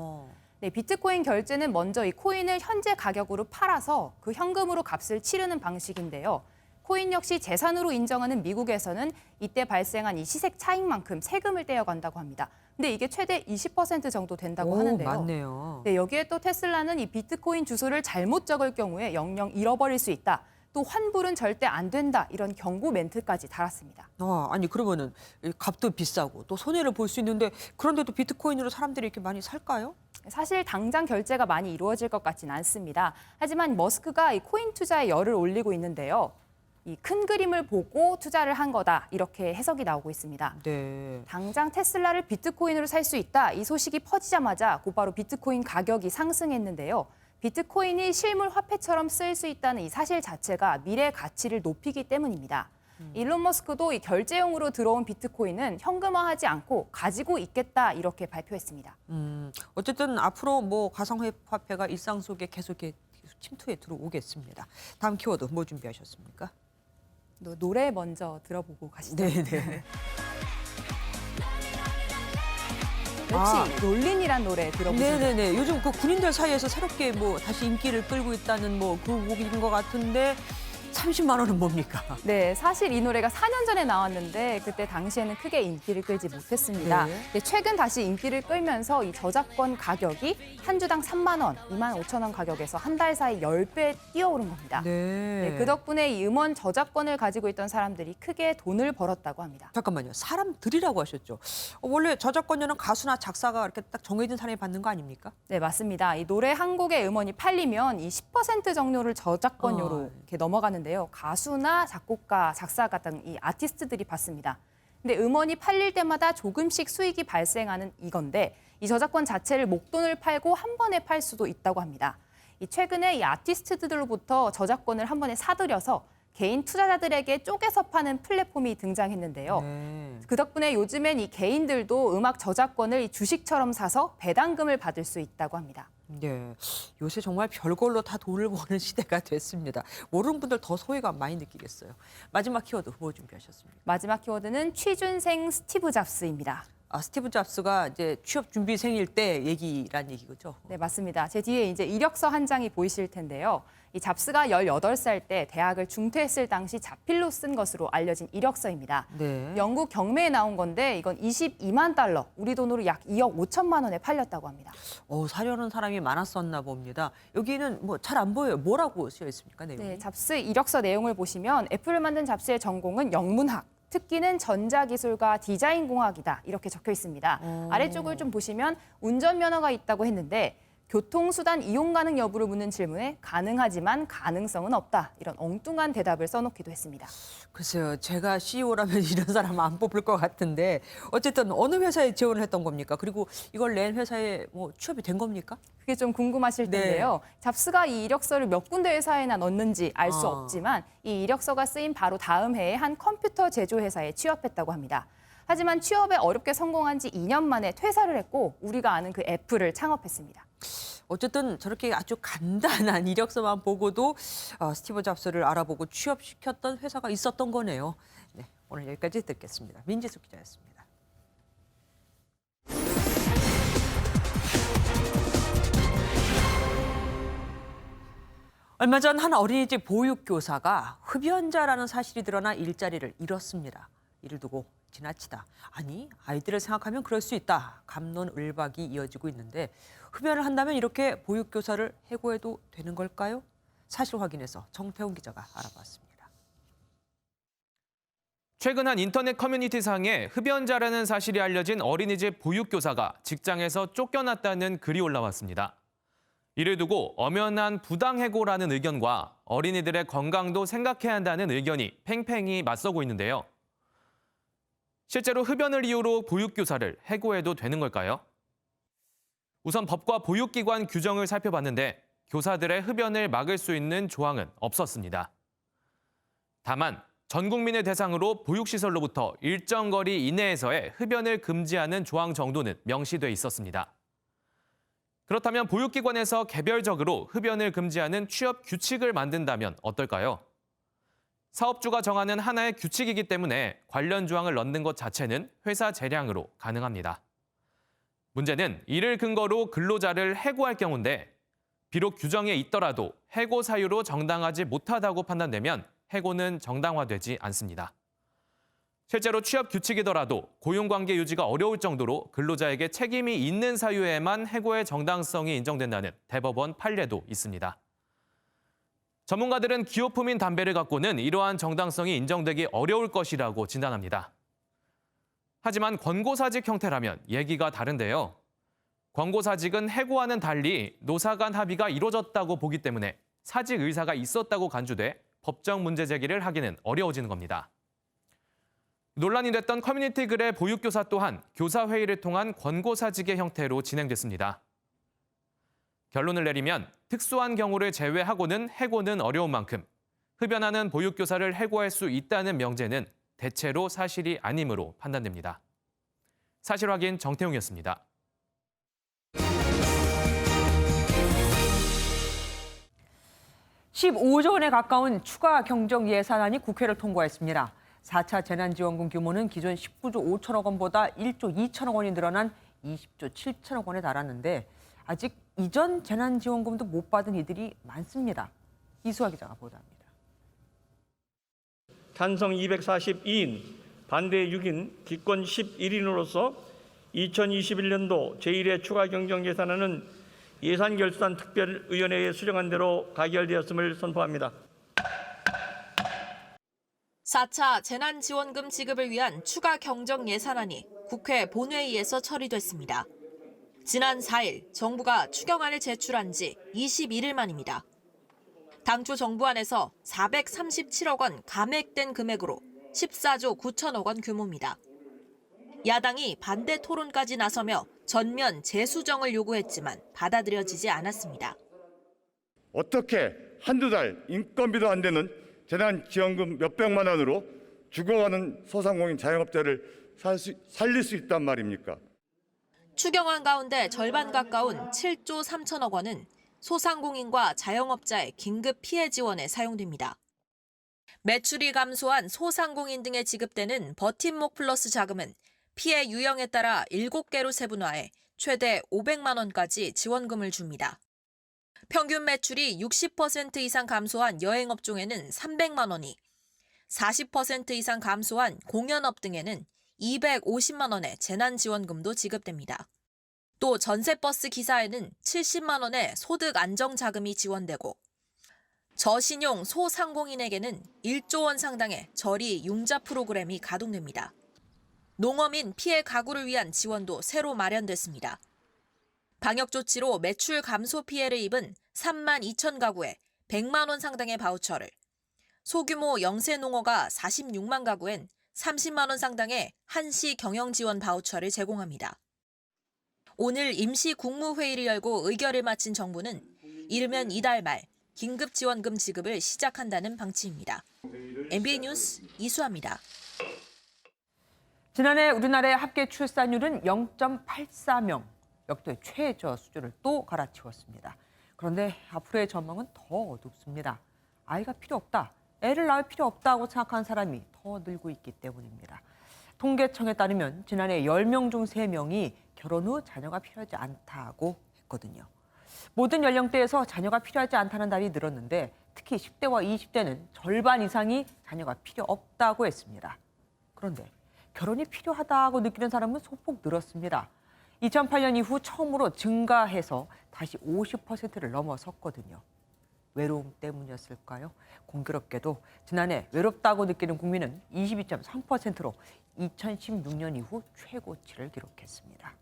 네, 비트코인 결제는 먼저 이 코인을 현재 가격으로 팔아서 그 현금으로 값을 치르는 방식인데요. 코인 역시 재산으로 인정하는 미국에서는 이때 발생한 이 시세 차익만큼 세금을 떼어간다고 합니다. 근데 이게 최대 20% 정도 된다고 하는데요. 맞네요. 네, 여기에 또 테슬라는 이 비트코인 주소를 잘못 적을 경우에 영영 잃어버릴 수 있다. 또 환불은 절대 안 된다. 이런 경고 멘트까지 달았습니다. 아니 그러면은 값도 비싸고 또 손해를 볼 수 있는데 그런데도 비트코인으로 사람들이 이렇게 많이 살까요? 사실 당장 결제가 많이 이루어질 것 같지는 않습니다. 하지만 머스크가 이 코인 투자에 열을 올리고 있는데요. 이 큰 그림을 보고 투자를 한 거다 이렇게 해석이 나오고 있습니다. 네. 당장 테슬라를 비트코인으로 살 수 있다 이 소식이 퍼지자마자 곧바로 비트코인 가격이 상승했는데요. 비트코인이 실물 화폐처럼 쓸 수 있다는 이 사실 자체가 미래 가치를 높이기 때문입니다. 일론 머스크도 이 결제용으로 들어온 비트코인은 현금화하지 않고 가지고 있겠다 이렇게 발표했습니다. 어쨌든 앞으로 뭐 가상화폐가 일상 속에 계속 침투해 들어오겠습니다. 다음 키워드 뭐 준비하셨습니까? 노래 먼저 들어보고 가시죠. 네네. 혹시 롤린이란 노래 들어보셨나요? 네네네. 요즘 그 군인들 사이에서 새롭게 뭐 다시 인기를 끌고 있다는 뭐 그 곡인 것 같은데 30만 원은 뭡니까? 네, 사실 이 노래가 4년 전에 나왔는데 그때 당시에는 크게 인기를 끌지 못했습니다. 네. 최근 다시 인기를 끌면서 이 저작권 가격이 한 주당 3만 원, 2만 5천 원 가격에서 한 달 사이 10배 뛰어오른 겁니다. 네. 그 덕분에 이 음원 저작권을 가지고 있던 사람들이 크게 돈을 벌었다고 합니다. 잠깐만요. 사람들이라고 하셨죠. 원래 저작권료는 가수나 작사가 이렇게 딱 정해진 사람이 받는 거 아닙니까? 네, 맞습니다. 이 노래 한 곡의 음원이 팔리면 이 10% 정도를 저작권료로 이렇게 넘어가는데요. 가수나 작곡가, 작사가 등 이 아티스트들이 받습니다. 근데 음원이 팔릴 때마다 조금씩 수익이 발생하는 이건데 이 저작권 자체를 목돈을 팔고 한 번에 팔 수도 있다고 합니다. 최근에 이 아티스트들로부터 저작권을 한 번에 사들여서 개인 투자자들에게 쪼개서 파는 플랫폼이 등장했는데요. 그 덕분에 요즘엔 이 개인들도 음악 저작권을 이 주식처럼 사서 배당금을 받을 수 있다고 합니다. 네, 요새 정말 별걸로 다 돈을 버는 시대가 됐습니다. 모르는 분들 더 소외감 많이 느끼겠어요. 마지막 키워드 뭐 준비하셨습니까? 마지막 키워드는 취준생 스티브 잡스입니다. 스티브 잡스가 이제 취업 준비생일 때 얘기란 얘기죠? 네, 맞습니다. 제 뒤에 이제 이력서 한 장이 보이실 텐데요. 이 잡스가 18살 때 대학을 중퇴했을 당시 자필로 쓴 것으로 알려진 이력서입니다. 네. 영국 경매에 나온 건데 이건 22만 달러, 우리 돈으로 약 2억 5천만 원에 팔렸다고 합니다. 사려는 사람이 많았었나 봅니다. 여기는 뭐 잘 안 보여요. 뭐라고 쓰여 있습니까, 내용이? 네, 잡스 이력서 내용을 보시면 애플을 만든 잡스의 전공은 영문학, 특기는 전자기술과 디자인공학이다 이렇게 적혀 있습니다. 아래쪽을 좀 보시면 운전면허가 있다고 했는데 교통수단 이용 가능 여부를 묻는 질문에 가능하지만 가능성은 없다. 이런 엉뚱한 대답을 써놓기도 했습니다. 글쎄요, 제가 CEO라면 이런 사람 안 뽑을 것 같은데 어쨌든 어느 회사에 지원을 했던 겁니까? 그리고 이걸 낸 회사에 뭐 취업이 된 겁니까? 그게 좀 궁금하실 텐데요. 잡스가 이 이력서를 몇 군데 회사에나 넣었는지 알 수 없지만 이 이력서가 쓰인 바로 다음 해에 한 컴퓨터 제조회사에 취업했다고 합니다. 하지만 취업에 어렵게 성공한 지 2년 만에 퇴사를 했고 우리가 아는 그 애플을 창업했습니다. 어쨌든 저렇게 아주 간단한 이력서만 보고도 스티브 잡스를 알아보고 취업시켰던 회사가 있었던 거네요. 네, 오늘 여기까지 듣겠습니다. 민지숙 기자였습니다. 얼마 전 한 어린이집 보육교사가 흡연자라는 사실이 드러나 일자리를 잃었습니다. 이를 두고 지나치다. 아니, 아이들을 생각하면 그럴 수 있다. 갑론을박이 이어지고 있는데 흡연을 한다면 이렇게 보육교사를 해고해도 되는 걸까요? 사실 확인해서 정태훈 기자가 알아봤습니다. 최근 한 인터넷 커뮤니티상에 흡연자라는 사실이 알려진 어린이집 보육교사가 직장에서 쫓겨났다는 글이 올라왔습니다. 이를 두고 엄연한 부당해고라는 의견과 어린이들의 건강도 생각해야 한다는 의견이 팽팽히 맞서고 있는데요. 실제로 흡연을 이유로 보육교사를 해고해도 되는 걸까요? 우선 법과 보육기관 규정을 살펴봤는데 교사들의 흡연을 막을 수 있는 조항은 없었습니다. 다만 전 국민을 대상으로 보육시설로부터 일정 거리 이내에서의 흡연을 금지하는 조항 정도는 명시돼 있었습니다. 그렇다면 보육기관에서 개별적으로 흡연을 금지하는 취업 규칙을 만든다면 어떨까요? 사업주가 정하는 하나의 규칙이기 때문에 관련 조항을 넣는 것 자체는 회사 재량으로 가능합니다. 문제는 이를 근거로 근로자를 해고할 경우인데 비록 규정에 있더라도 해고 사유로 정당하지 못하다고 판단되면 해고는 정당화되지 않습니다. 실제로 취업 규칙이더라도 고용관계 유지가 어려울 정도로 근로자에게 책임이 있는 사유에만 해고의 정당성이 인정된다는 대법원 판례도 있습니다. 전문가들은 기호품인 담배를 갖고는 이러한 정당성이 인정되기 어려울 것이라고 진단합니다. 하지만 권고사직 형태라면 얘기가 다른데요. 권고사직은 해고와는 달리 노사 간 합의가 이루어졌다고 보기 때문에 사직 의사가 있었다고 간주돼 법적 문제 제기를 하기는 어려워지는 겁니다. 논란이 됐던 커뮤니티 글의 보육교사 또한 교사회의를 통한 권고사직의 형태로 진행됐습니다. 결론을 내리면 특수한 경우를 제외하고는 해고는 어려운 만큼 흡연하는 보육교사를 해고할 수 있다는 명제는 대체로 사실이 아니므로 판단됩니다. 사실 확인 정태웅이었습니다. (15조 원에) 가까운 추가 경정 예산안이 국회를 통과했습니다. 4차 재난지원금 규모는 기존 19조 5천억 원보다 1조 2천억 원이 늘어난 20조 7천억 원에 달하는데 아직 이전 재난지원금도 못 받은 이들이 많습니다. 이수아 기자가 보도합니다. 찬성 242인, 반대 6인, 기권 11인으로서 2021년도 제1회 추가 경정 예산안은 예산결산 특별위원회에 수정한 대로 가결되었음을 선포합니다. 4차 재난지원금 지급을 위한 추가 경정 예산안이 국회 본회의에서 처리됐습니다. 지난 4일 정부가 추경안을 제출한 지 21일 만입니다. 당초 정부안에서 437억 원 감액된 금액으로 14조 9천억 원 규모입니다. 야당이 반대 토론까지 나서며 전면 재수정을 요구했지만 받아들여지지 않았습니다. 어떻게 한두 달 인건비도 안 되는 재난지원금 몇백만 원으로 죽어가는 소상공인 자영업자를 살릴 수 있단 말입니까? 추경안 가운데 절반 가까운 7조 3천억 원은 소상공인과 자영업자의 긴급 피해 지원에 사용됩니다. 매출이 감소한 소상공인 등에 지급되는 버팀목 플러스 자금은 피해 유형에 따라 7개로 세분화해 최대 500만 원까지 지원금을 줍니다. 평균 매출이 60% 이상 감소한 여행업종에는 300만 원이, 40% 이상 감소한 공연업 등에는 250만 원의 재난지원금도 지급됩니다. 또 전세버스 기사에는 70만 원의 소득 안정자금이 지원되고 저신용 소상공인에게는 1조 원 상당의 저리 융자 프로그램이 가동됩니다. 농어민 피해 가구를 위한 지원도 새로 마련됐습니다. 방역 조치로 매출 감소 피해를 입은 3만 2천 가구에 100만 원 상당의 바우처를, 소규모 영세 농어가 46만 가구엔 30만 원 상당의 한시 경영 지원 바우처를 제공합니다. 오늘 임시 국무회의를 열고 의결을 마친 정부는 이르면 이달 말 긴급지원금 지급을 시작한다는 방침입니다. MBN 뉴스 이수아입니다. 지난해 우리나라의 합계 출산율은 0.84명, 역대 최저 수준을 또 갈아치웠습니다. 그런데 앞으로의 전망은 더 어둡습니다. 아이가 필요 없다, 애를 낳을 필요 없다고 생각하는 사람이 더 늘고 있기 때문입니다. 통계청에 따르면 지난해 10명 중 3명이 결혼 후 자녀가 필요하지 않다고 했거든요. 모든 연령대에서 자녀가 필요하지 않다는 답이 늘었는데 특히 10대와 20대는 절반 이상이 자녀가 필요 없다고 했습니다. 그런데 결혼이 필요하다고 느끼는 사람은 소폭 늘었습니다. 2008년 이후 처음으로 증가해서 다시 50%를 넘어섰거든요. 외로움 때문이었을까요? 공교롭게도 지난해 외롭다고 느끼는 국민은 22.3%로 2016년 이후 최고치를 기록했습니다.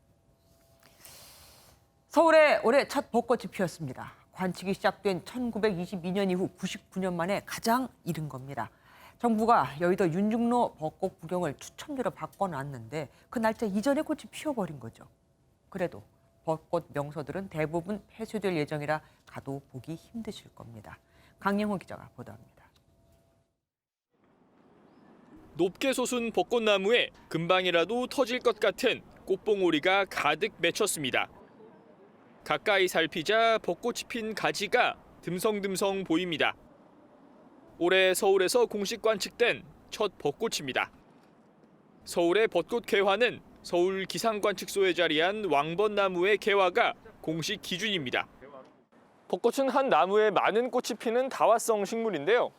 서울에 올해 첫 벚꽃이 피었습니다. 관측이 시작된 1922년 이후 99년 만에 가장 이른 겁니다. 정부가 여의도 윤중로 벚꽃 구경을 추첨제로 바꿔놨는데 그 날짜 이전에 꽃이 피어버린 거죠. 그래도 벚꽃 명소들은 대부분 폐쇄될 예정이라 가도 보기 힘드실 겁니다. 강영호 기자가 보도합니다. 높게 솟은 벚꽃나무에 금방이라도 터질 것 같은 꽃봉오리가 가득 맺혔습니다. 가까이 살피자 벚꽃이 핀 가지가 듬성듬성 보입니다. 올해 서울에서 공식 관측된 첫 벚꽃입니다. 서울의 벚꽃 개화는 서울 기상관측소에 자리한 왕벚나무의 개화가 공식 기준입니다. 벚꽃은 한 나무에 많은 꽃이 피는 다화성 식물인데요.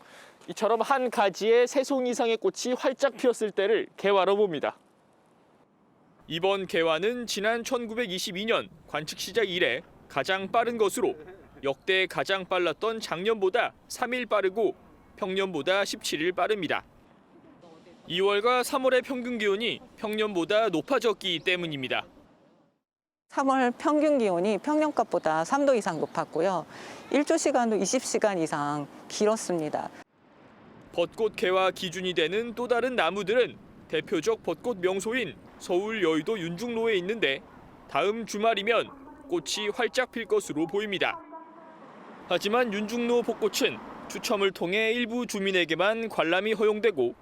이처럼 한 가지에 3송 이상의 꽃이 활짝 피었을 때를 개화로 봅니다. 이번 개화는 지난 1922년 관측 시작 이래 가장 빠른 것으로 역대 가장 빨랐던 작년보다 3일 빠르고 평년보다 17일 빠릅니다. 2월과 3월의 평균 기온이 평년보다 높아졌기 때문입니다. 3월 평균 기온이 평년값보다 3도 이상 높았고요. 일조 시간도 20시간 이상 길었습니다. 벚꽃 개화 기준이 되는 또 다른 나무들은 대표적 벚꽃 명소인 서울 여의도 윤중로에 있는데 다음 주말이면 꽃이 활짝 필 것으로 보입니다. 하지만 윤중로 벚꽃은 추첨을 통해 일부 주민에게만 관람이 허용되고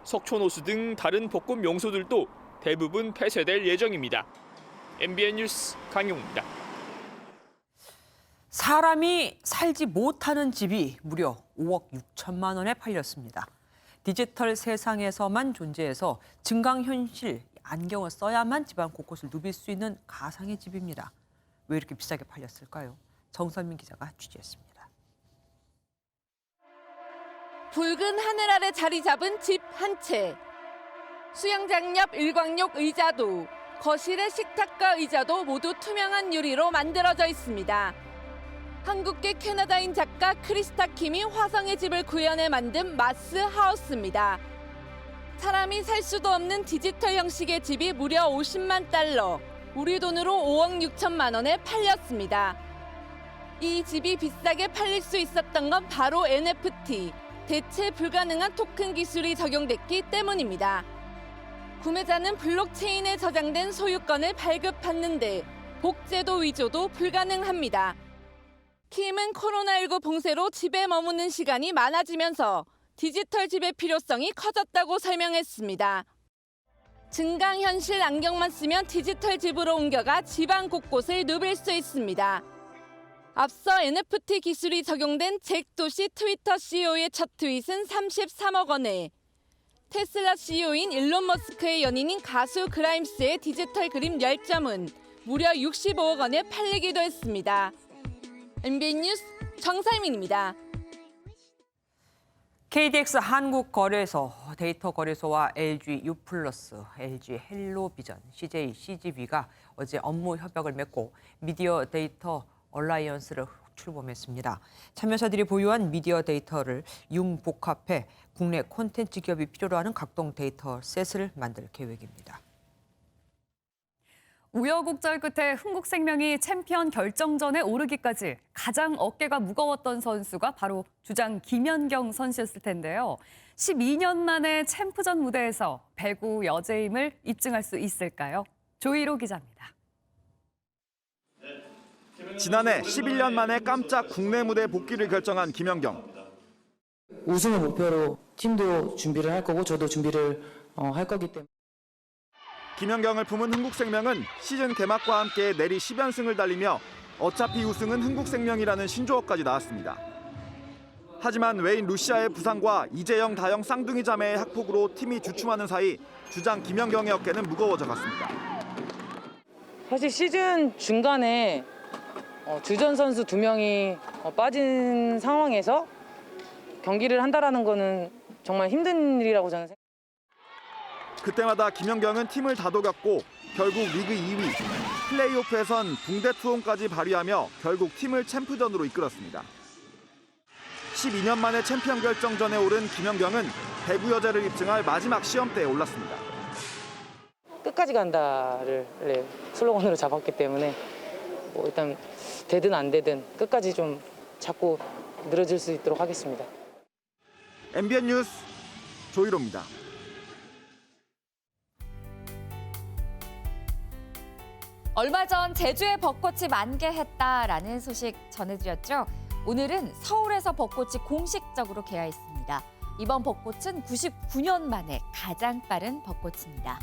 석촌호수 등 다른 벚꽃 명소들도 대부분 폐쇄될 예정입니다. MBN 뉴스 강용입니다. 사람이 살지 못하는 집이 무려 5억 6천만 원에 팔렸습니다. 디지털 세상에서만 존재해서 증강현실 안경을 써야만 집안 곳곳을 누빌 수 있는 가상의 집입니다. 왜 이렇게 비싸게 팔렸을까요? 정선민 기자가 취재했습니다. 붉은 하늘 아래 자리 잡은 집 한 채. 수영장 옆 일광욕 의자도, 거실의 식탁과 의자도 모두 투명한 유리로 만들어져 있습니다. 한국계 캐나다인 작가 크리스타 킴이 화성의 집을 구현해 만든 마스 하우스입니다. 사람이 살 수도 없는 디지털 형식의 집이 무려 50만 달러, 우리 돈으로 5억 6천만 원에 팔렸습니다. 이 집이 비싸게 팔릴 수 있었던 건 바로 NFT, 대체 불가능한 토큰 기술이 적용됐기 때문입니다. 구매자는 블록체인에 저장된 소유권을 발급받는데 복제도 위조도 불가능합니다. 킴은 코로나19 봉쇄로 집에 머무는 시간이 많아지면서 디지털 집의 필요성이 커졌다고 설명했습니다. 증강현실 안경만 쓰면 디지털 집으로 옮겨가 집안 곳곳을 누빌 수 있습니다. 앞서 NFT 기술이 적용된 잭도시 트위터 CEO의 첫 트윗은 33억 원에, 테슬라 CEO인 일론 머스크의 연인인 가수 그라임스의 디지털 그림 10점은 무려 65억 원에 팔리기도 했습니다. MBN 뉴스 정상민입니다. KDX 한국거래소, 데이터거래소와 LG U+, LG 헬로비전, CJ CGV가 어제 업무 협약을 맺고 미디어 데이터 얼라이언스를 출범했습니다. 참여자들이 보유한 미디어 데이터를 융복합해 국내 콘텐츠 기업이 필요로 하는 각종 데이터셋을 만들 계획입니다. 우여곡절 끝에 흥국생명이 챔피언 결정전에 오르기까지 가장 어깨가 무거웠던 선수가 바로 주장 김연경 선수였을 텐데요. 12년 만에 챔프전 무대에서 배구 여제임을 입증할 수 있을까요? 조희로 기자입니다. 지난해 11년 만에 깜짝 국내 무대 복귀를 결정한 김연경. 우승을 목표로 팀도 준비를 할 거고 저도 준비를 할 거기 때문에. 김연경을 품은 흥국생명은 시즌 개막과 함께 내리 10연승을 달리며 어차피 우승은 흥국생명이라는 신조어까지 나왔습니다. 하지만 웨인 루시아의 부상과 이재영, 다영 쌍둥이 자매의 학폭으로 팀이 주춤하는 사이 주장 김연경의 어깨는 무거워져 갔습니다. 사실 시즌 중간에 주전 선수 2명이 빠진 상황에서 경기를 한다라는 거는 정말 힘든 일이라고 저는 생각합니다. 그때마다 김연경은 팀을 다독였고 결국 리그 2위, 플레이오프에선 붕대 투혼까지 발휘하며 결국 팀을 챔프전으로 이끌었습니다. 12년 만에 챔피언 결정전에 오른 김연경은 배구 여제를 입증할 마지막 시험대에 올랐습니다. 끝까지 간다를 슬로건으로 잡았기 때문에 일단 되든 안 되든 끝까지 좀 잡고 늘어질 수 있도록 하겠습니다. MBN 뉴스 조희로입니다. 얼마 전 제주의 벚꽃이 만개했다라는 소식 전해드렸죠. 오늘은 서울에서 벚꽃이 공식적으로 개화했습니다. 이번 벚꽃은 99년 만에 가장 빠른 벚꽃입니다.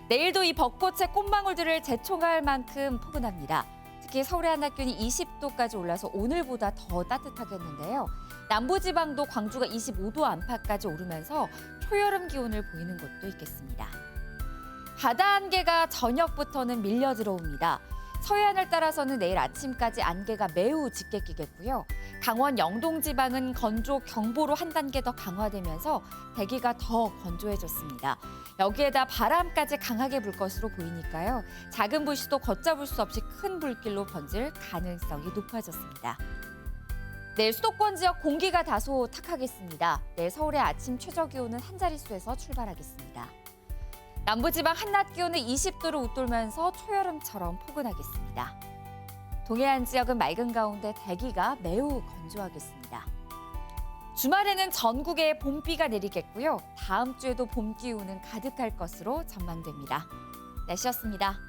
내일도 이 벚꽃의 꽃망울들을 재촉할 만큼 포근합니다. 특히 서울의 한낮 기온이 20도까지 올라서 오늘보다 더 따뜻하겠는데요. 남부지방도 광주가 25도 안팎까지 오르면서 초여름 기온을 보이는 곳도 있겠습니다. 바다 안개가 저녁부터는 밀려 들어옵니다. 서해안을 따라서는 내일 아침까지 안개가 매우 짙게 끼겠고요. 강원 영동 지방은 건조 경보로 한 단계 더 강화되면서 대기가 더 건조해졌습니다. 여기에다 바람까지 강하게 불 것으로 보이니까요. 작은 불씨도 걷잡을 수 없이 큰 불길로 번질 가능성이 높아졌습니다. 내일 수도권 지역 공기가 다소 탁하겠습니다. 내일 서울의 아침 최저 기온은 한 자릿수에서 출발하겠습니다. 남부지방 한낮 기온은 20도를 웃돌면서 초여름처럼 포근하겠습니다. 동해안 지역은 맑은 가운데 대기가 매우 건조하겠습니다. 주말에는 전국에 봄비가 내리겠고요. 다음 주에도 봄 기운은 가득할 것으로 전망됩니다. 날씨였습니다.